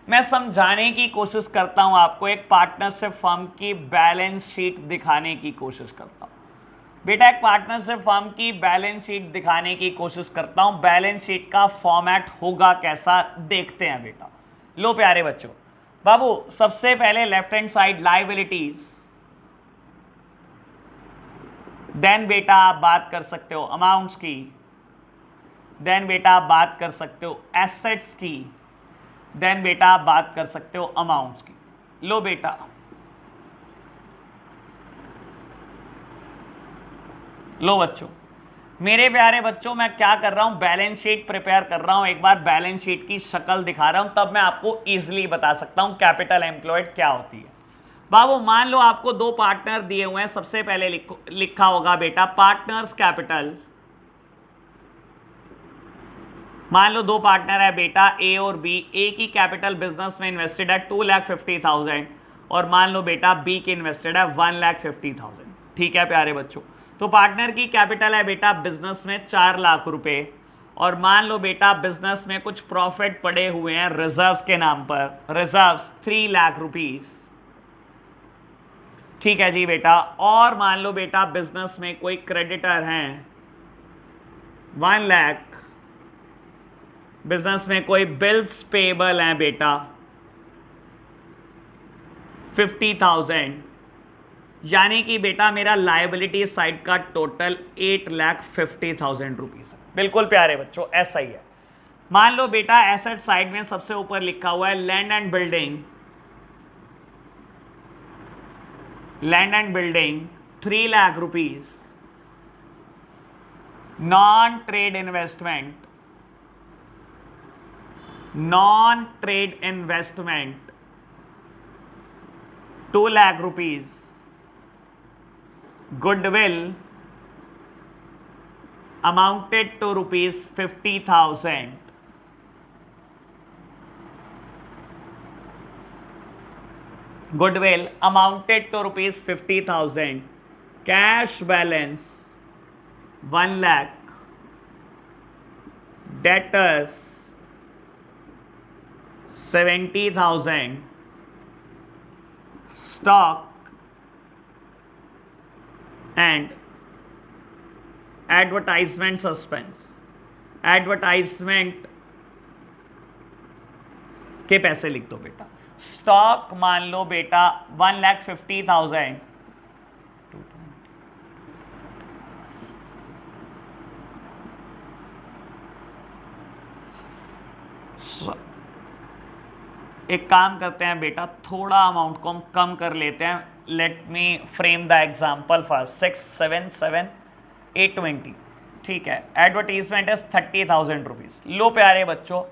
मैं समझाने की कोशिश करता हूं आपको, एक पार्टनरशिप फर्म की बैलेंस शीट दिखाने की कोशिश करता हूं बेटा। एक पार्टनरशिप फर्म की बैलेंस शीट दिखाने की कोशिश करता हूं। बैलेंस शीट का फॉर्मेट होगा कैसा, देखते हैं बेटा। लो प्यारे बच्चों, बाबू सबसे पहले left hand side liabilities, then बेटा आप बात कर सकते हो अमाउंट्स की, देन बेटा आप बात कर सकते हो एसेट्स की, देन बेटा आप बात कर सकते हो अमाउंट्स की। लो बेटा, लो बच्चों, मेरे प्यारे बच्चों, मैं क्या कर रहा हूं? बैलेंस शीट प्रिपेयर कर रहा हूं। एक बार बैलेंस शीट की शक्ल दिखा रहा हूं, तब मैं आपको इजीली बता सकता हूं कैपिटल एम्प्लॉयड क्या होती है। बाबू मान लो आपको दो पार्टनर दिए हुए हैं, सबसे पहले लिखा होगा बेटा पार्टनर्स कैपिटल। मान लो दो पार्टनर है बेटा ए और बी। ए की कैपिटल बिजनेस में इन्वेस्टेड है 2,50,000 और मान लो बेटा बी की इन्वेस्टेड है 1,50,000। ठीक है प्यारे बच्चों, तो पार्टनर की कैपिटल है बेटा बिजनेस में 4 लाख रुपए और मान लो बेटा बिजनेस में कुछ प्रॉफिट पड़े हुए हैं रिजर्व्स के नाम पर, रिजर्व्स 3 लाख रुपीस। ठीक है जी बेटा, और मान लो बेटा बिजनेस में कोई क्रेडिटर हैं 1 लाख, बिजनेस में कोई बिल्स पेबल हैं बेटा 50,000, यानी कि बेटा मेरा लायबिलिटी साइड का टोटल 8,50,000 रुपीज है। बिल्कुल प्यारे बच्चों ऐसा ही है। मान लो बेटा एसेट साइड में सबसे ऊपर लिखा हुआ है land and building, land and building 3 lakh rupees, non trade investment, non trade investment 2 lakh rupees, goodwill amounted to rupees 50,000. Goodwill amounted to rupees 50,000. Cash balance 1 lakh. Debtors 70,000. Stock and advertisement suspense. Advertisement के पैसे लिख दो बेटा. Stock मान लो बेटा 1,50,000. एक काम करते हैं बेटा, थोड़ा अमाउंट को हम कम कर लेते हैं. Let me frame the example first. 6, 7, 7, 820. ठीक है. Advertisement is 30,000 rupees. लो प्यारे बच्चों,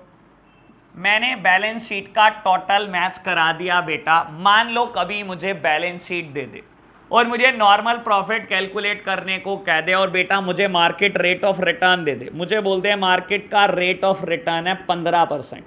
मैंने बैलेंस शीट का टोटल मैच करा दिया बेटा. मान लो कभी मुझे बैलेंस शीट दे दे और मुझे नॉर्मल प्रॉफिट कैलकुलेट करने को कह दे और बेटा मुझे मार्केट रेट ऑफ रिटर्न दे दे. मुझे बोलते हैं मार्केट का रेट ऑफ रिटर्न है 15%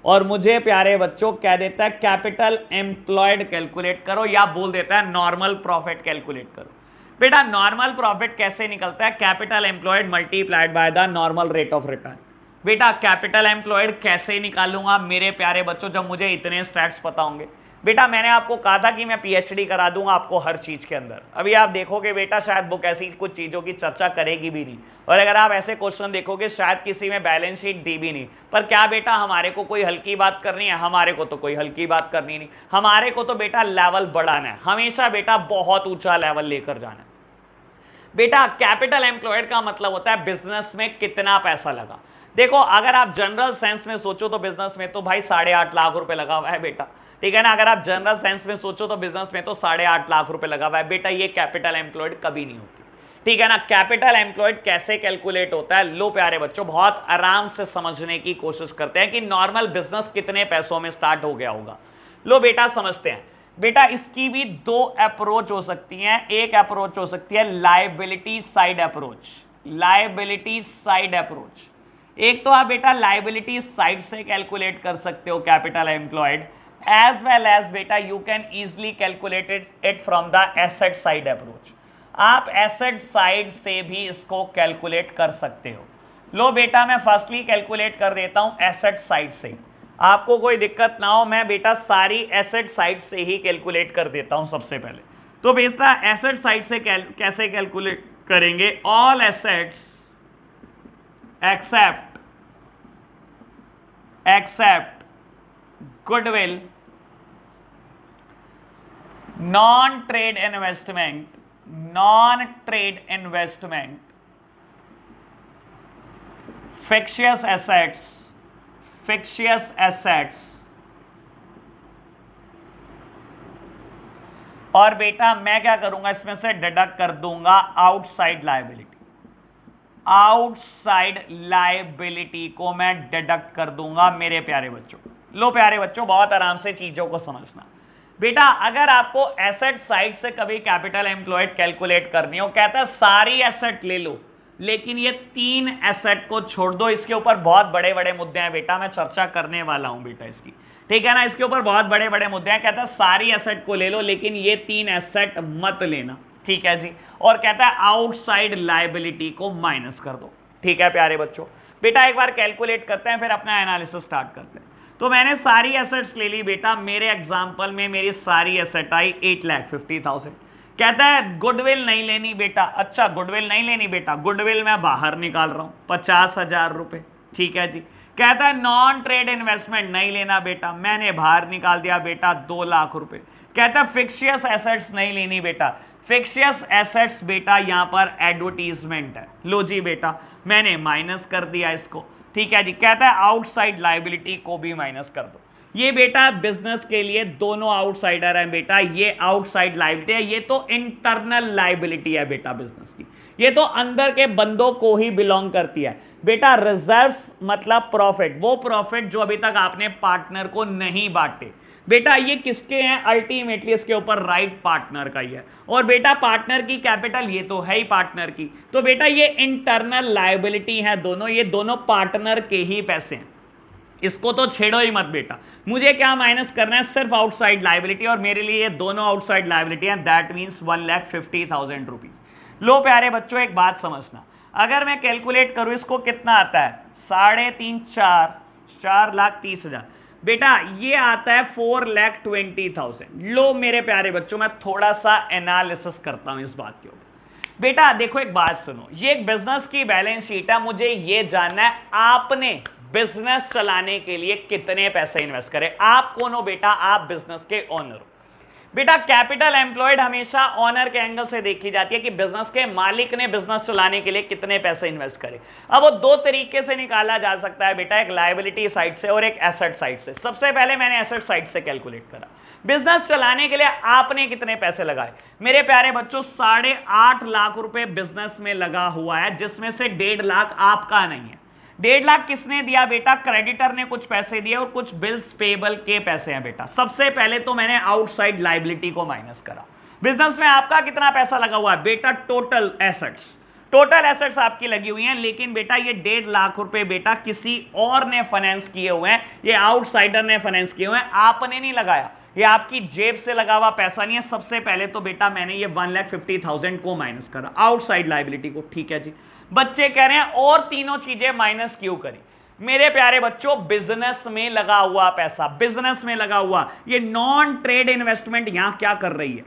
और मुझे प्यारे बच्चों कह देता है कैपिटल एम्प्लॉयड कैलकुलेट करो या बोल देता है नॉर्मल प्रॉफिट कैलकुलेट करो. बेटा नॉर्मल प्रॉफिट कैसे निकलता है? Capital employed multiplied by the normal rate of return. बेटा कैपिटल एम्प्लॉयड कैसे निकालूंगा मेरे प्यारे बच्चों जब मुझे इतने स्टैट्स पता होंगे? बेटा मैंने आपको कहा था कि मैं पीएचडी करा दूंगा आपको हर चीज के अंदर. अभी आप देखोगे बेटा शायद बुक ऐसी कुछ चीजों की चर्चा करेगी भी नहीं और अगर आप ऐसे क्वेश्चन देखोगे शायद किसी में बैलेंस शीट दी भी नहीं. पर क्या बेटा हमारे को कोई हल्की बात करनी है? हमारे को तो कोई हल्की बात करनी नहीं. हमारे को तो बेटा लेवल बढ़ाना है, हमेशा बेटा बहुत ऊंचा लेवल लेकर जाना है. बेटा कैपिटल एम्प्लॉयड का मतलब होता है बिजनेस में कितना पैसा लगा. देखो अगर आप जनरल सेंस में सोचो तो बिजनेस में तो भाई 8.5 लाख रुपए लगा हुआ है बेटा. ठीक है ना. अगर आप जनरल सेंस में सोचो तो बिजनेस में तो 8.5 लाख रुपए लगा हुआ है बेटा. ये कैपिटल एम्प्लॉयड कभी नहीं होती. ठीक है ना. कैपिटल एम्प्लॉयड कैसे कैलकुलेट होता है? लो प्यारे बच्चों बहुत आराम से समझने की कोशिश करते हैं कि नॉर्मल बिजनेस कितने पैसों में स्टार्ट हो गया होगा. लो बेटा समझते हैं. बेटा इसकी भी 2 अप्रोच हो सकती हैं. एक अप्रोच हो सकती है liability side approach. Liability side approach. एक तो आप बेटा लायबिलिटी साइड से कैलकुलेट कर सकते हो capital employed, as well as बेटा you can easily calculate it from the asset side approach. आप एसेट साइड से भी इसको कैलकुलेट कर सकते हो. लो बेटा मैं फर्स्टली कैलकुलेट कर देता हूं एसेट साइड से. आपको कोई दिक्कत ना हो, मैं बेटा सारी एसेट साइड से ही कैलकुलेट कर देता हूं सबसे पहले. तो बेटा एसेट साइड से कैसे कैलकुलेट करेंगे? All assets except goodwill, non trade investment, fictitious assets और बेटा मैं क्या करूंगा इसमें से डिडक्ट कर दूंगा आउटसाइड लायबिलिटी. आउटसाइड लायबिलिटी को मैं डिडक्ट कर दूंगा मेरे प्यारे बच्चों. लो प्यारे बच्चों बहुत आराम से चीजों को समझना. बेटा अगर आपको एसेट साइड से कभी कैपिटल एम्प्लॉयड कैलकुलेट करनी हो, कहता है सारी एसेट ले लो लेकिन ये 3 एसेट को छोड़ दो. इसके ऊपर बहुत बड़े बड़े मुद्दे हैं बेटा, मैं चर्चा करने वाला हूं बेटा इसकी. ठीक है ना. इसके ऊपर बहुत बड़े बड़े मुद्दे हैं. कहता है सारी एसेट को ले लो लेकिन ये 3 एसेट मत लेना. ठीक है जी. और कहता है आउटसाइड लायबिलिटी को माइनस कर दो. ठीक है प्यारे बच्चों. बेटा एक बार कैलकुलेट करते हैं फिर अपना एनालिसिस स्टार्ट करते हैं. तो मैंने सारी एसेट्स ले ली बेटा. मेरे एग्जांपल में मेरी सारी एसेट आई 8,50,000. कहता है गुडविल नहीं लेनी बेटा. अच्छा गुडविल नहीं लेनी बेटा. गुडविल मैं बाहर निकाल रहा हूं 50,000 रुपए. ठीक है जी. कहता है नॉन ट्रेड इन्वेस्टमेंट नहीं लेना बेटा. मैंने बाहर निकाल दिया बेटा 2 लाख रुपए. कहता है फिक्शियस एसेट्स नहीं लेनी बेटा. फिक्शियस एसेट्स बेटा यहां पर एडवर्टीजमेंट है. लो जी बेटा मैंने माइनस कर दिया इसको. ठीक है जी. कहता है आउटसाइड लायबिलिटी को भी माइनस कर दो. ये बेटा बिजनेस के लिए दोनों आउटसाइडर हैं बेटा. ये आउटसाइड लायबिलिटी है, ये तो इंटरनल लायबिलिटी है बेटा बिजनेस की. ये तो अंदर के बंदों को ही बिलोंग करती है बेटा. रिजर्व्स मतलब प्रॉफिट, वो प्रॉफिट जो अभी तक आपने पार्टनर को नहीं बांटे. बेटा ये किसके हैं, अल्टीमेटली इसके ऊपर राइट पार्टनर का ही है। और बेटा पार्टनर की कैपिटल ये तो है ही पार्टनर की, तो बेटा ये इंटरनल लायबिलिटी है दोनों, ये दोनों पार्टनर के ही पैसे हैं, इसको तो छेड़ो ही मत बेटा। मुझे क्या माइनस करना है, सिर्फ आउटसाइड लायबिलिटी, और मेरे लिए ये दोनों आउटसाइड लायबिलिटी हैं, दैट मीन्स 1,50,000 रुपीज। लो प्यारे बच्चों एक बात समझना, अगर मैं कैलकुलेट करूं इसको कितना आता है, 3.5 4,30,000, बेटा ये आता है 4,20,000। लो मेरे प्यारे बच्चों मैं थोड़ा सा एनालिसिस करता हूं इस बात के ऊपर। बेटा देखो एक बात सुनो, ये एक बिजनेस की बैलेंस शीट है, मुझे ये जानना है आपने बिजनेस चलाने के लिए कितने पैसे इन्वेस्ट करे। आप कौन हो बेटा, आप बिजनेस के ओनर हो। बेटा कैपिटल एम्प्लॉयड हमेशा ओनर के एंगल से देखी जाती है कि बिजनेस के मालिक ने बिजनेस चलाने के लिए कितने पैसे इन्वेस्ट करे। अब वो दो तरीके से निकाला जा सकता है बेटा, एक लायबिलिटी साइड से और एक एसेट साइड से। सबसे पहले मैंने एसेट साइड से कैलकुलेट करा, बिजनेस चलाने के लिए आपने कितने पैसे लगाए। मेरे प्यारे बच्चों 8.5 लाख रुपए बिजनेस में लगा हुआ है, जिसमें से 1.5 लाख आपका नहीं है। 1.5 लाख किसने दिया बेटा, क्रेडिटर ने कुछ पैसे दिए और कुछ बिल्स पेबल के पैसे हैं बेटा। सबसे पहले तो मैंने आउटसाइड लायबिलिटी को माइनस करा। बिजनेस में आपका कितना पैसा लगा हुआ है बेटा, टोटल एसेट्स आपकी लगी हुई हैं, लेकिन बेटा ये 1.5 लाख रुपए बेटा किसी और ने फाइनेंस किए हुए हैं, ये आउटसाइडर ने फाइनेंस किए हुए हैं, आपने नहीं लगाया, ये आपकी जेब से लगा हुआ पैसा नहीं है। सबसे पहले तो बेटा मैंने ये 1,50,000 को माइनस करा, आउटसाइड लायबिलिटी को। ठीक है जी, बच्चे कह रहे हैं और तीनों चीजें माइनस क्यों करी। मेरे प्यारे बच्चों बिजनेस में लगा हुआ पैसा, बिजनेस में लगा हुआ ये नॉन ट्रेड इन्वेस्टमेंट यहां क्या कर रही है,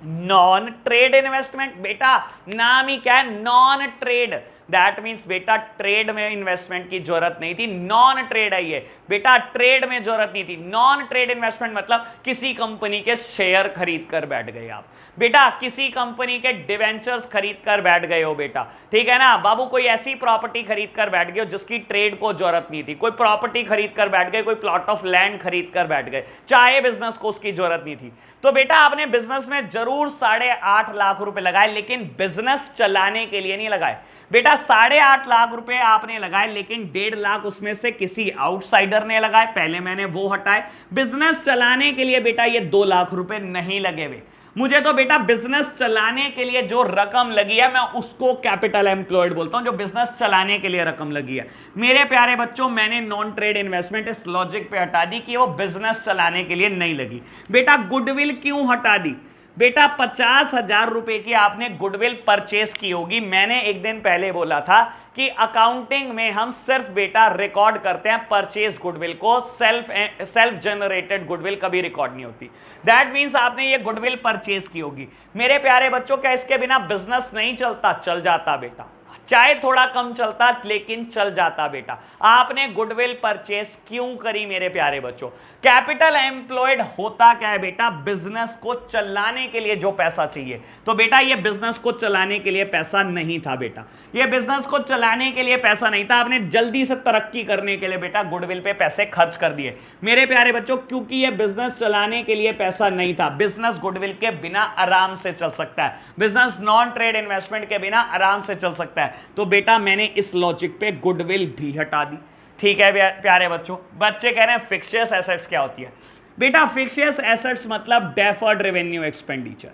नॉन ट्रेड इन्वेस्टमेंट। बेटा नाम ही क्या है, नॉन ट्रेड, दैट मीन्स बेटा ट्रेड में इन्वेस्टमेंट की जरूरत नहीं थी, नॉन ट्रेड है ये बेटा, ट्रेड में जरूरत नहीं थी। नॉन ट्रेड इन्वेस्टमेंट मतलब किसी कंपनी के शेयर खरीद कर बैठ गए आप बेटा, किसी कंपनी के डिवेंचर्स खरीद कर बैठ गए हो बेटा, ठीक है ना बाबू। कोई ऐसी प्रॉपर्टी खरीद कर बैठ गए हो जिसकी ट्रेड को जरूरत नहीं थी, कोई प्रॉपर्टी खरीद कर बैठ गए, कोई प्लॉट ऑफ लैंड खरीद कर बैठ गए, चाहे बिजनेस को उसकी जरूरत नहीं थी। तो बेटा आपने बिजनेस में जरूर 8.5 लाख रुपए लगाए, लेकिन बिजनेस चलाने के लिए नहीं लगाए बेटा। 8.5 लाख रुपए आपने लगाए, लेकिन 1.5 लाख उसमें से किसी आउटसाइडर ने लगाए, पहले मैंने वो हटाए। बिजनेस चलाने के लिए बेटा ये 2 लाख रुपए नहीं लगे हुए। मुझे तो बेटा बिजनेस चलाने के लिए जो रकम लगी है मैं उसको कैपिटल एम्प्लॉयड बोलता हूं, जो बिजनेस चलाने के लिए रकम लगी है। मेरे प्यारे बच्चों मैंने नॉन ट्रेड इन्वेस्टमेंट इस लॉजिक पे हटा दी कि वो बिजनेस चलाने के लिए नहीं लगी। बेटा गुडविल क्यों हटा दी बेटा, 50,000 रुपए की आपने गुडविल परचेस की होगी। मैंने एक दिन पहले बोला था कि अकाउंटिंग में हम सिर्फ बेटा रिकॉर्ड करते हैं परचेज गुडविल को, सेल्फ जनरेटेड गुडविल कभी रिकॉर्ड नहीं होती। दैट मींस आपने ये गुडविल परचेज की होगी। मेरे प्यारे बच्चों क्या इसके बिना बिजनेस नहीं चलता, चल जाता बेटा, चाहे थोड़ा कम चलता लेकिन चल जाता बेटा। आपने गुडविल परचेस क्यों करी मेरे प्यारे बच्चों। कैपिटल एम्प्लॉयड होता क्या है बेटा, बिजनेस को चलाने के लिए जो पैसा चाहिए। तो बेटा ये बिजनेस को चलाने के लिए पैसा नहीं था बेटा, ये बिजनेस को चलाने के लिए पैसा नहीं था। आपने जल्दी से तरक्की करने के लिए बेटा गुडविल पे पैसे खर्च कर दिए मेरे प्यारे बच्चों, क्योंकि ये बिजनेस चलाने के लिए पैसा नहीं था। बिजनेस गुडविल के बिना आराम से चल सकता है, बिजनेस नॉन ट्रेड इन्वेस्टमेंट के बिना आराम से चल सकता है। तो बेटा मैंने इस लॉजिक पे गुडविल भी हटा दी। ठीक है प्यारे बच्चों, बच्चे कह रहे हैं फिक्सियस एसेट्स क्या होती है बेटा। फिक्सियस एसेट्स मतलब डेफर्ड रेवेन्यू एक्सपेंडिचर,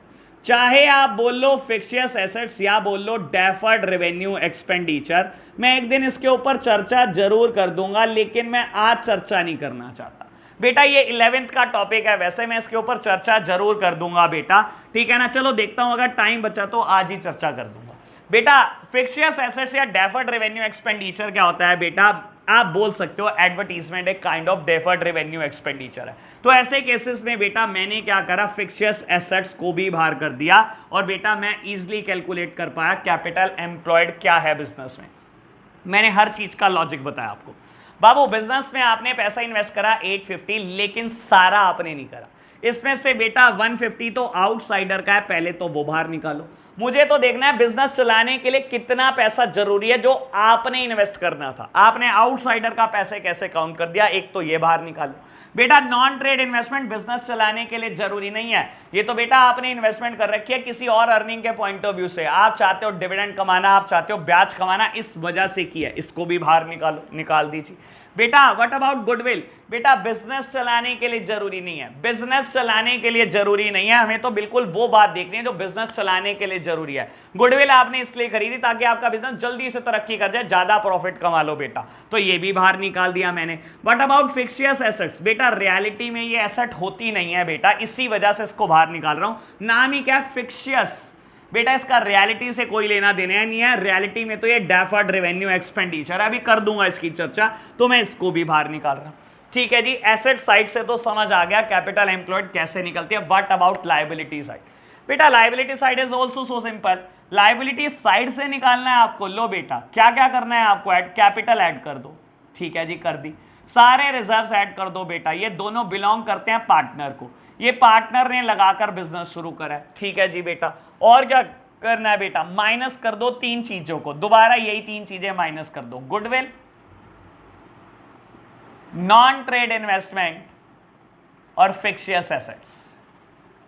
चाहे आप बोल लो फिक्सियस एसेट्स या बोल लो डेफर्ड रेवेन्यू एक्सपेंडिचर। मैं एक दिन इसके ऊपर चर्चा जरूर कर दूंगा, लेकिन मैं आज चर्चा नहीं करना चाहता बेटा। ये 11th का टॉपिक है, वैसे मैं इसके ऊपर चर्चा जरूर कर दूंगा बेटा, ठीक है ना। चलो देखता हूं अगर टाइम बचा तो आज ही चर्चा कर दूंगा बेटा। फिक्सियस एसेट्स या डेफर्ड रेवेन्यू एक्सपेंडिचर क्या होता है बेटा, आप बोल सकते हो एडवर्टीजमेंट एक kind of deferred revenue expenditure है। तो ऐसे केसेस में बेटा मैंने क्या करा, फिक्सियस एसेट्स को भी बाहर कर दिया और बेटा मैं इजीली कैलकुलेट कर पाया कैपिटल एम्प्लॉयड क्या है बिजनेस में। मैंने हर चीज का लॉजिक बताया आपको। बाबू बिजनेस में आपने पैसा इन्वेस्ट करा 850, लेकिन सारा आपने नहीं करा। इसमें से बेटा 150 तो आउटसाइडर का है, पहले तो वो बाहर निकालो। मुझे तो देखना है बिजनेस चलाने के लिए कितना पैसा जरूरी है जो आपने इन्वेस्ट करना था। आपने आउटसाइडर का पैसे कैसे काउंट कर दिया, एक तो ये बाहर निकालो बेटा। नॉन ट्रेड इन्वेस्टमेंट बिजनेस चलाने के लिए जरूरी नहीं है, ये तो बेटा आपने इन्वेस्टमेंट कर रखी है किसी और अर्निंग के पॉइंट ऑफ व्यू से। आप चाहते हो डिविडेंड कमाना, आप चाहते हो ब्याज कमाना, इस वजह से किया, इसको भी बाहर निकाल दीजिए बेटा व्हाट अबाउट गुडविल? बेटा बिजनेस चलाने के लिए जरूरी नहीं है, बिजनेस चलाने के लिए जरूरी नहीं है, हमें तो बिल्कुल वो बात देखनी है जो बिजनेस चलाने के लिए जरूरी है। गुडविल आपने इसलिए खरीदी ताकि आपका बिजनेस जल्दी से तरक्की कर जाए, ज्यादा प्रॉफिट कमा लो बेटा, तो ये भी बाहर निकाल दिया मैंने। What about fictitious assets? बेटा रियलिटी में ये एसेट होती नहीं है बेटा, इसी वजह से इसको बाहर निकाल रहा हूं, नाम ही क्या, फिक्शियस। बेटा इसका रियलिटी से कोई लेना देना नहीं है, रियलिटी में तो ये डेफर्ड रेवेन्यू एक्सपेंडिचर, अभी कर दूंगा इसकी चर्चा, तो मैं इसको भी बाहर निकाल रहा हूं। ठीक है जी, एसेट साइड से तो समझ आ गया कैपिटल एम्प्लॉयड कैसे निकलती है। What about liability side? बेटा liability side is also so simple, liability side से निकालना है आपको। लो बेटा क्या क्या करना है आपको, ऐड कैपिटल ऐड कर दो। ठीक है जी, कर दी। सारे रिजर्व्स ऐड कर दो बेटा, ये दोनों बिलोंग करते हैं पार्टनर को, ये पार्टनर ने लगाकर बिजनेस शुरू करा है। ठीक है जी बेटा, और क्या करना है बेटा, माइनस कर दो तीन चीजों को, दोबारा यही तीन चीजें माइनस कर दो, गुडविल, नॉन ट्रेड इन्वेस्टमेंट और fictitious assets.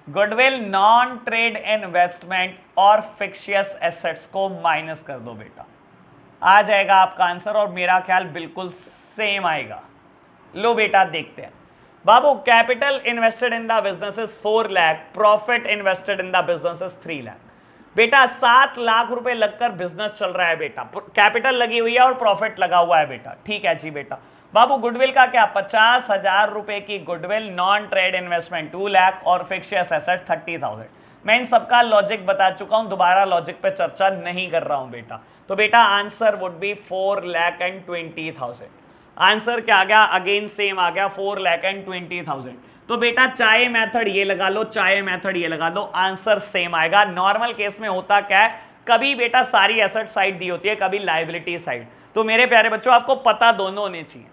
Goodwill, non trade investment और फिक्शियस एसेट्स को माइनस कर दो बेटा, आ जाएगा आपका आंसर, और मेरा ख्याल बिल्कुल सेम आएगा। लो बेटा देखते हैं बाबू, capital invested in the business is 4 lakh, profit invested in the business is 3 lakh. बेटा 7 लाख रुपए लगकर बिजनेस चल रहा है बेटा, कैपिटल लगी हुई है और प्रॉफिट लगा हुआ है बेटा। ठीक है जी बेटा। बाबू गुडविल का क्या, 50,000 रुपए की goodwill, non trade investment 2 lakh और फिक्शियस एसेट 30,000। मैं इन सबका लॉजिक बता चुका हूं, दोबारा लॉजिक पे चर्चा नहीं कर रहा हूं बेटा। तो बेटा आंसर वुड बी 4,20,000। आंसर क्या आ गया, अगेन सेम आ गया, 4,20,000। तो बेटा चाहे मेथड ये लगा लो, चाहे मेथड ये लगा लो, आंसर सेम आएगा। नॉर्मल केस में होता क्या है, कभी बेटा सारी एसेट साइड दी होती है, कभी लायबिलिटी साइड। तो मेरे प्यारे बच्चों आपको पता दोनों होने चाहिए,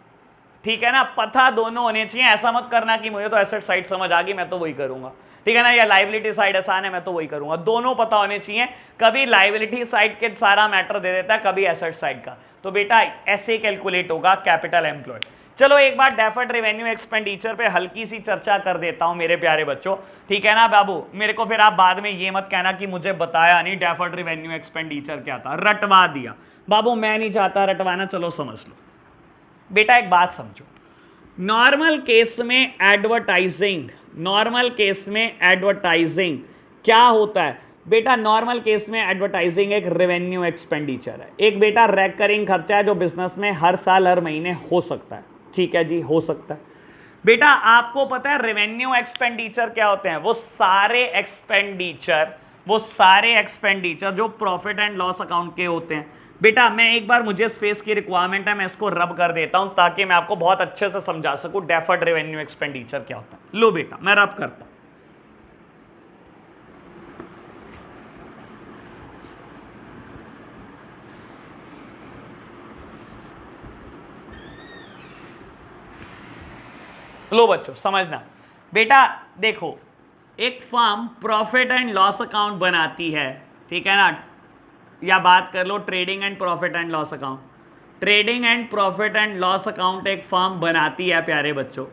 ठीक है ना, पता दोनों होने चाहिए। ऐसा मत करना कि मुझे तो एसेट साइड समझ आ गई मैं तो वही करूंगा, ठीक है ना, या लायबिलिटी साइड आसान है मैं तो वही करूंगा। दोनों पता होने चाहिए, कभी लायबिलिटी साइड के सारा मैटर दे देता है, कभी एसेट साइड का। तो बेटा ऐसे कैलकुलेट होगा कैपिटल एम्प्लॉयड। चलो एक बार डेफर्ड रेवेन्यू एक्सपेंडिचर पे हल्की सी चर्चा कर देता हूं मेरे प्यारे बच्चों, ठीक है ना बाबू। मेरे को फिर आप बाद में ये मत कहना कि मुझे बताया नहीं डेफर्ड रेवेन्यू एक्सपेंडिचर क्या था, रटवा दिया। बाबू मैं नहीं चाहता रटवाना, चलो समझ लो बेटा। एक बात समझो, नॉर्मल केस में एडवर्टाइजिंग, नॉर्मल केस में एडवर्टाइजिंग क्या होता है बेटा, नॉर्मल केस में एडवर्टाइजिंग एक रेवेन्यू एक्सपेंडिचर है, एक बेटा रेकरिंग खर्चा है जो बिजनेस में हर साल हर महीने हो सकता है। ठीक है जी, हो सकता है बेटा। आपको पता है रेवेन्यू एक्सपेंडिचर क्या होते हैं, वो सारे एक्सपेंडिचर जो प्रॉफिट एंड लॉस अकाउंट के होते हैं बेटा। मैं एक बार, मुझे स्पेस की रिक्वायरमेंट है, मैं इसको रब कर देता हूं ताकि मैं आपको बहुत अच्छे से समझा सकूं डेफर्ड रेवेन्यू एक्सपेंडिचर क्या होता है। लो बेटा मैं रब करता हूं। लो बच्चों समझना बेटा, देखो एक firm profit and loss account बनाती है, ठीक है ना, या बात कर लो trading and profit and loss account. Trading and profit and loss account एक फर्म बनाती है प्यारे बच्चों,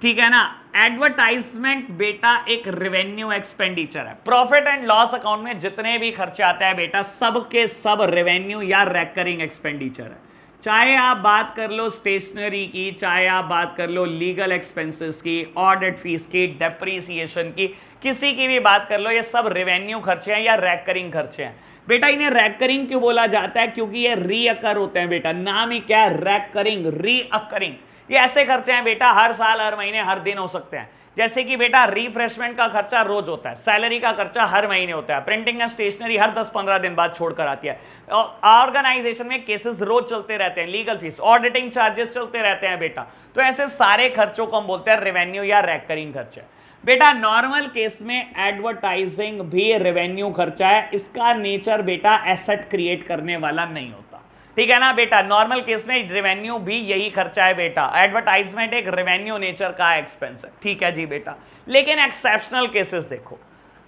ठीक है ना। एडवर्टाइजमेंट बेटा एक रेवेन्यू एक्सपेंडिचर है। प्रॉफिट एंड लॉस अकाउंट में जितने भी खर्चे आते हैं बेटा, सब के सब रेवेन्यू या रेकरिंग एक्सपेंडिचर है। चाहे आप बात कर लो स्टेशनरी की, चाहे आप बात कर लो लीगल एक्सपेंसेस की, ऑडिट फीस की, डेप्रीसिएशन की, किसी की भी बात कर लो, ये सब रेवेन्यू खर्चे हैं या रेकरिंग खर्चे हैं बेटा। इन्हें रेकरिंग क्यों बोला जाता है, क्योंकि ये रीअकर होते हैं बेटा, नाम ही क्या है, रेकरिंग, रीअकरिंग। ये ऐसे खर्चे हैं बेटा, हर साल हर महीने हर दिन हो सकते हैं। जैसे कि बेटा रिफ्रेशमेंट का खर्चा रोज होता है, सैलरी का खर्चा हर महीने होता है, प्रिंटिंग एंड स्टेशनरी हर 10-15 दिन बाद छोड़कर आती है, ऑर्गेनाइजेशन में केसेस रोज चलते रहते हैं, लीगल फीस, ऑडिटिंग चार्जेस चलते रहते हैं बेटा। तो ऐसे सारे खर्चों को हम बोलते हैं रेवेन्यू या रेकरिंग खर्चे बेटा। नॉर्मल केस में एडवर्टाइजिंग भी रेवेन्यू खर्चा है, इसका नेचर बेटा एसेट क्रिएट करने वाला नहीं होता, ठीक है ना बेटा। नॉर्मल केस में रेवेन्यू भी यही खर्चा है बेटा, एडवर्टाइजमेंट एक रेवेन्यू नेचर का एक्सपेंस है, ठीक है जी बेटा। लेकिन एक्सेप्शनल केसेस देखो,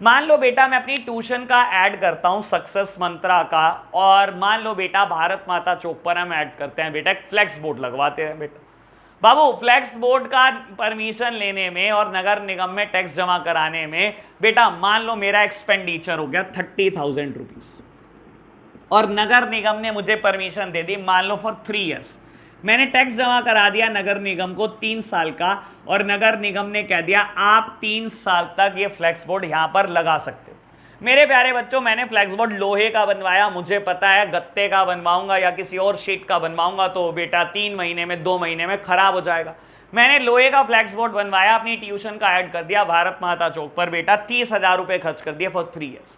मान लो बेटा मैं अपनी ट्यूशन का ऐड करता हूं सक्सेस मंत्रा का, और मान लो बेटा भारत माता चौक पर हम ऐड करते हैं बेटा, एक फ्लेक्स बोर्ड लगवाते हैं बेटा। बाबू फ्लेक्स बोर्ड का परमिशन लेने में और नगर निगम में टैक्स जमा कराने में बेटा, मान लो मेरा एक्सपेंडिचर हो गया 30,000 रुपीज, और नगर निगम ने मुझे परमिशन दे दी मान लो फॉर 3 ईयर्स। मैंने टैक्स जमा करा दिया नगर निगम को 3 साल का, और नगर निगम ने कह दिया आप 3 साल तक ये फ्लेक्स बोर्ड यहां पर लगा सकते हो। मेरे प्यारे बच्चों, मैंने फ्लेक्स बोर्ड लोहे का बनवाया, मुझे पता है गत्ते का बनवाऊंगा या किसी और शीट का बनवाऊंगा तो बेटा 3 महीने में 2 महीने में खराब हो जाएगा। मैंने लोहे का फ्लेक्स बोर्ड बनवाया, अपनी ट्यूशन का ऐड कर दिया भारत माता चौक पर, बेटा 30,000 रुपए खर्च कर दिया फॉर 3 ईयर्स।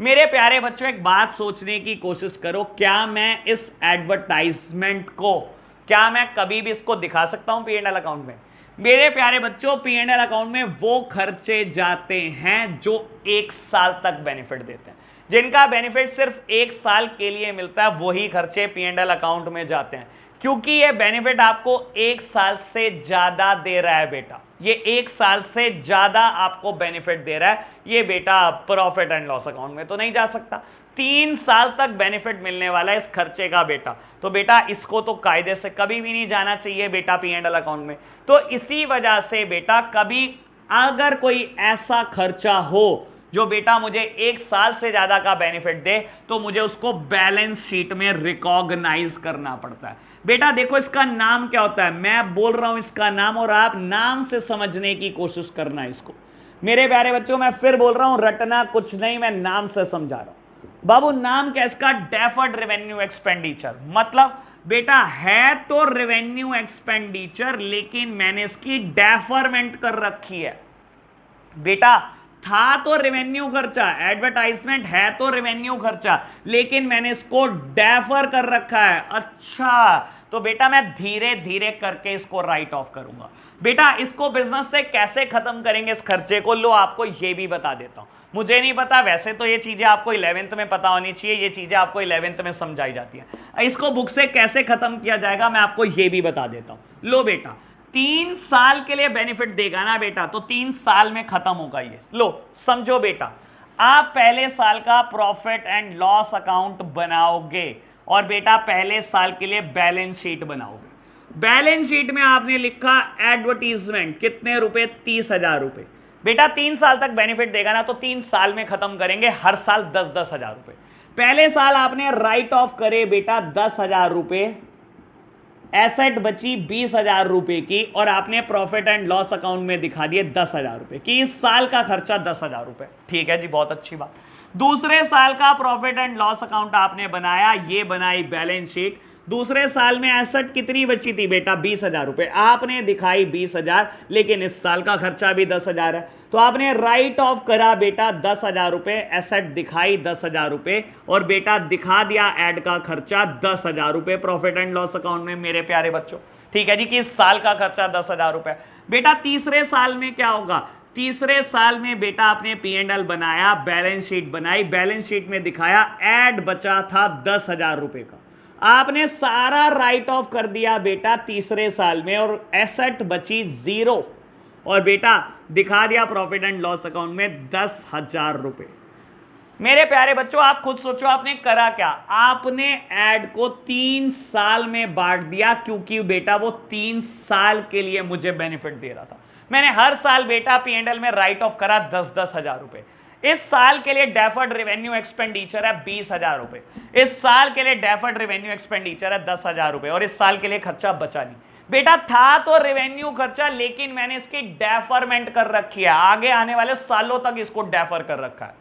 मेरे प्यारे बच्चों, एक बात सोचने की कोशिश करो, क्या मैं इस एडवर्टाइजमेंट को, क्या मैं कभी भी इसको दिखा सकता हूं P&L अकाउंट में? मेरे प्यारे बच्चों, P&L अकाउंट में वो खर्चे जाते हैं जो 1 साल तक बेनिफिट देते हैं। जिनका बेनिफिट सिर्फ 1 साल के लिए मिलता है वही खर्चे P&L अकाउंट में जाते हैं, क्योंकि ये बेनिफिट आपको 1 साल से ज्यादा दे रहा है बेटा। ये 1 साल से ज्यादा आपको बेनिफिट दे रहा है, ये बेटा प्रॉफिट एंड लॉस अकाउंट में तो नहीं जा सकता। 3 साल तक बेनिफिट मिलने वाला है इस खर्चे का बेटा, तो बेटा इसको तो कायदे से कभी भी नहीं जाना चाहिए बेटा P&L अकाउंट में। तो इसी वजह से बेटा कभी अगर कोई ऐसा खर्चा हो जो बेटा मुझे 1 साल से ज्यादा का बेनिफिट दे, तो मुझे उसको बैलेंस शीट में रिकॉग्नाइज करना पड़ता है। बेटा देखो इसका नाम क्या होता है, मैं बोल रहा हूं इसका नाम, और आप नाम से समझने की कोशिश करना है इसको। मेरे प्यारे बच्चों, मैं फिर बोल रहा हूं, रटना कुछ नहीं, मैं नाम से समझा रहा हूं। बाबू नाम क्या इसका? Deferred revenue expenditure. मतलब बेटा है तो रेवेन्यू एक्सपेंडिचर, लेकिन मैंने इसकी डेफरमेंट कर रखी है। बेटा था तो रेवेन्यू खर्चा, एडवर्टाइजमेंट है तो रेवेन्यू खर्चा, लेकिन मैंने इसको डेफर कर रखा है। अच्छा, तो बेटा मैं धीरे धीरे करके इसको राइट ऑफ करूंगा। बेटा इसको बिजनेस से कैसे खत्म करेंगे इस खर्चे को, लो आपको ये भी बता देता हूं। मुझे नहीं पता, वैसे तो ये चीजें आपको 11th में पता होनी चाहिए, ये चीजें आपको 11th में समझाई जाती है। इसको बुक से कैसे खत्म किया जाएगा मैं आपको ये भी बता देता हूं। लो बेटा 3 साल के लिए बेनिफिट देगा ना बेटा, तो 3 साल में खत्म होगा ये। लो समझो बेटा, आप पहले साल का प्रॉफिट एंड लॉस अकाउंट बनाओगे और बेटा पहले साल के लिए बैलेंस शीट बनाओगे। बैलेंस शीट में आपने लिखा एडवर्टीजमेंट कितने रुपए, 30,000 रुपए। बेटा 3 साल तक बेनिफिट देगा ना, तो 3 साल में खत्म करेंगे, हर साल 10-10 हजार रुपए। पहले साल आपने राइट ऑफ करे बेटा 10,000 रुपए, एसेट बची 20,000 रुपए की, और आपने प्रॉफिट एंड लॉस अकाउंट में दिखा दिए 10,000 रुपए कि इस साल का खर्चा 10,000 रुपए। ठीक है जी, बहुत अच्छी बात। दूसरे साल का प्रॉफिट एंड लॉस अकाउंट आपने बनाया, ये बनाई बैलेंस शीट। दूसरे साल में एसेट कितनी बची थी बेटा, 20,000 रुपए, आपने दिखाई 20,000, लेकिन इस साल का खर्चा भी 10,000 है, तो आपने राइट ऑफ करा बेटा 10,000 रुपए, एसेट दिखाई 10,000 रुपए, और बेटा दिखा दिया ऐड का खर्चा 10,000 रुपए प्रॉफिट एंड लॉस अकाउंट में मेरे प्यारे बच्चों। ठीक है जी, कि इस साल का खर्चा 10,000 रुपए। बेटा तीसरे साल में क्या होगा? तीसरे साल में बेटा आपने P&L बनाया, बैलेंस शीट बनाई, बैलेंस शीट में दिखाया ऐड बचा था 10,000 रुपए का, आपने सारा राइट ऑफ कर दिया बेटा तीसरे साल में, और एसेट बची 0, और बेटा दिखा दिया प्रॉफिट एंड लॉस अकाउंट में 10,000 रुपए। मेरे प्यारे बच्चों आप खुद सोचो आपने करा क्या? आपने ऐड को 3 साल में बांट दिया, क्योंकि बेटा वो 3 साल के लिए मुझे बेनिफिट दे रहा था। मैंने हर साल बेटा P&L में राइट ऑफ करा 10-10 हजार रुपए। इस साल के लिए डेफर्ड रेवेन्यू एक्सपेंडिचर है 20,000 रुपए, इस साल के लिए डेफर्ड रेवेन्यू एक्सपेंडिचर है 10,000 रुपए, और इस साल के लिए खर्चा बचा नहीं। बेटा था तो रेवेन्यू खर्चा, लेकिन मैंने इसकी डेफरमेंट कर रखी है, आगे आने वाले सालों तक इसको डेफर कर रखा है,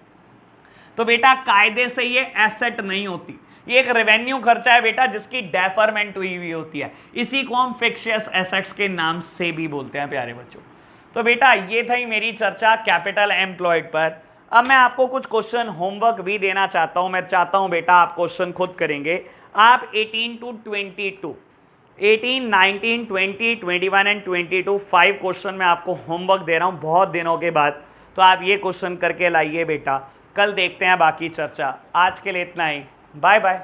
तो बेटा कायदे से ये एसेट नहीं होती, ये एक रेवेन्यू खर्चा है बेटा जिसकी डेफरमेंट हुई हुई होती है। इसी को हम फिक्शियस एसेट्स के नाम से भी बोलते हैं प्यारे बच्चों। तो बेटा ये थी मेरी चर्चा कैपिटल एम्प्लॉयड पर। अब मैं आपको कुछ क्वेश्चन होमवर्क भी देना चाहता हूं। मैं चाहता हूं बेटा आप क्वेश्चन खुद करेंगे। आप 18 to 22, 18, 19, 20, 21 एंड 22 5 क्वेश्चन मैं आपको होमवर्क दे रहा हूं बहुत दिनों के बाद, तो आप ये क्वेश्चन करके लाइए बेटा। कल देखते हैं बाकी चर्चा। आज के लिए इतना ही, बाय बाय।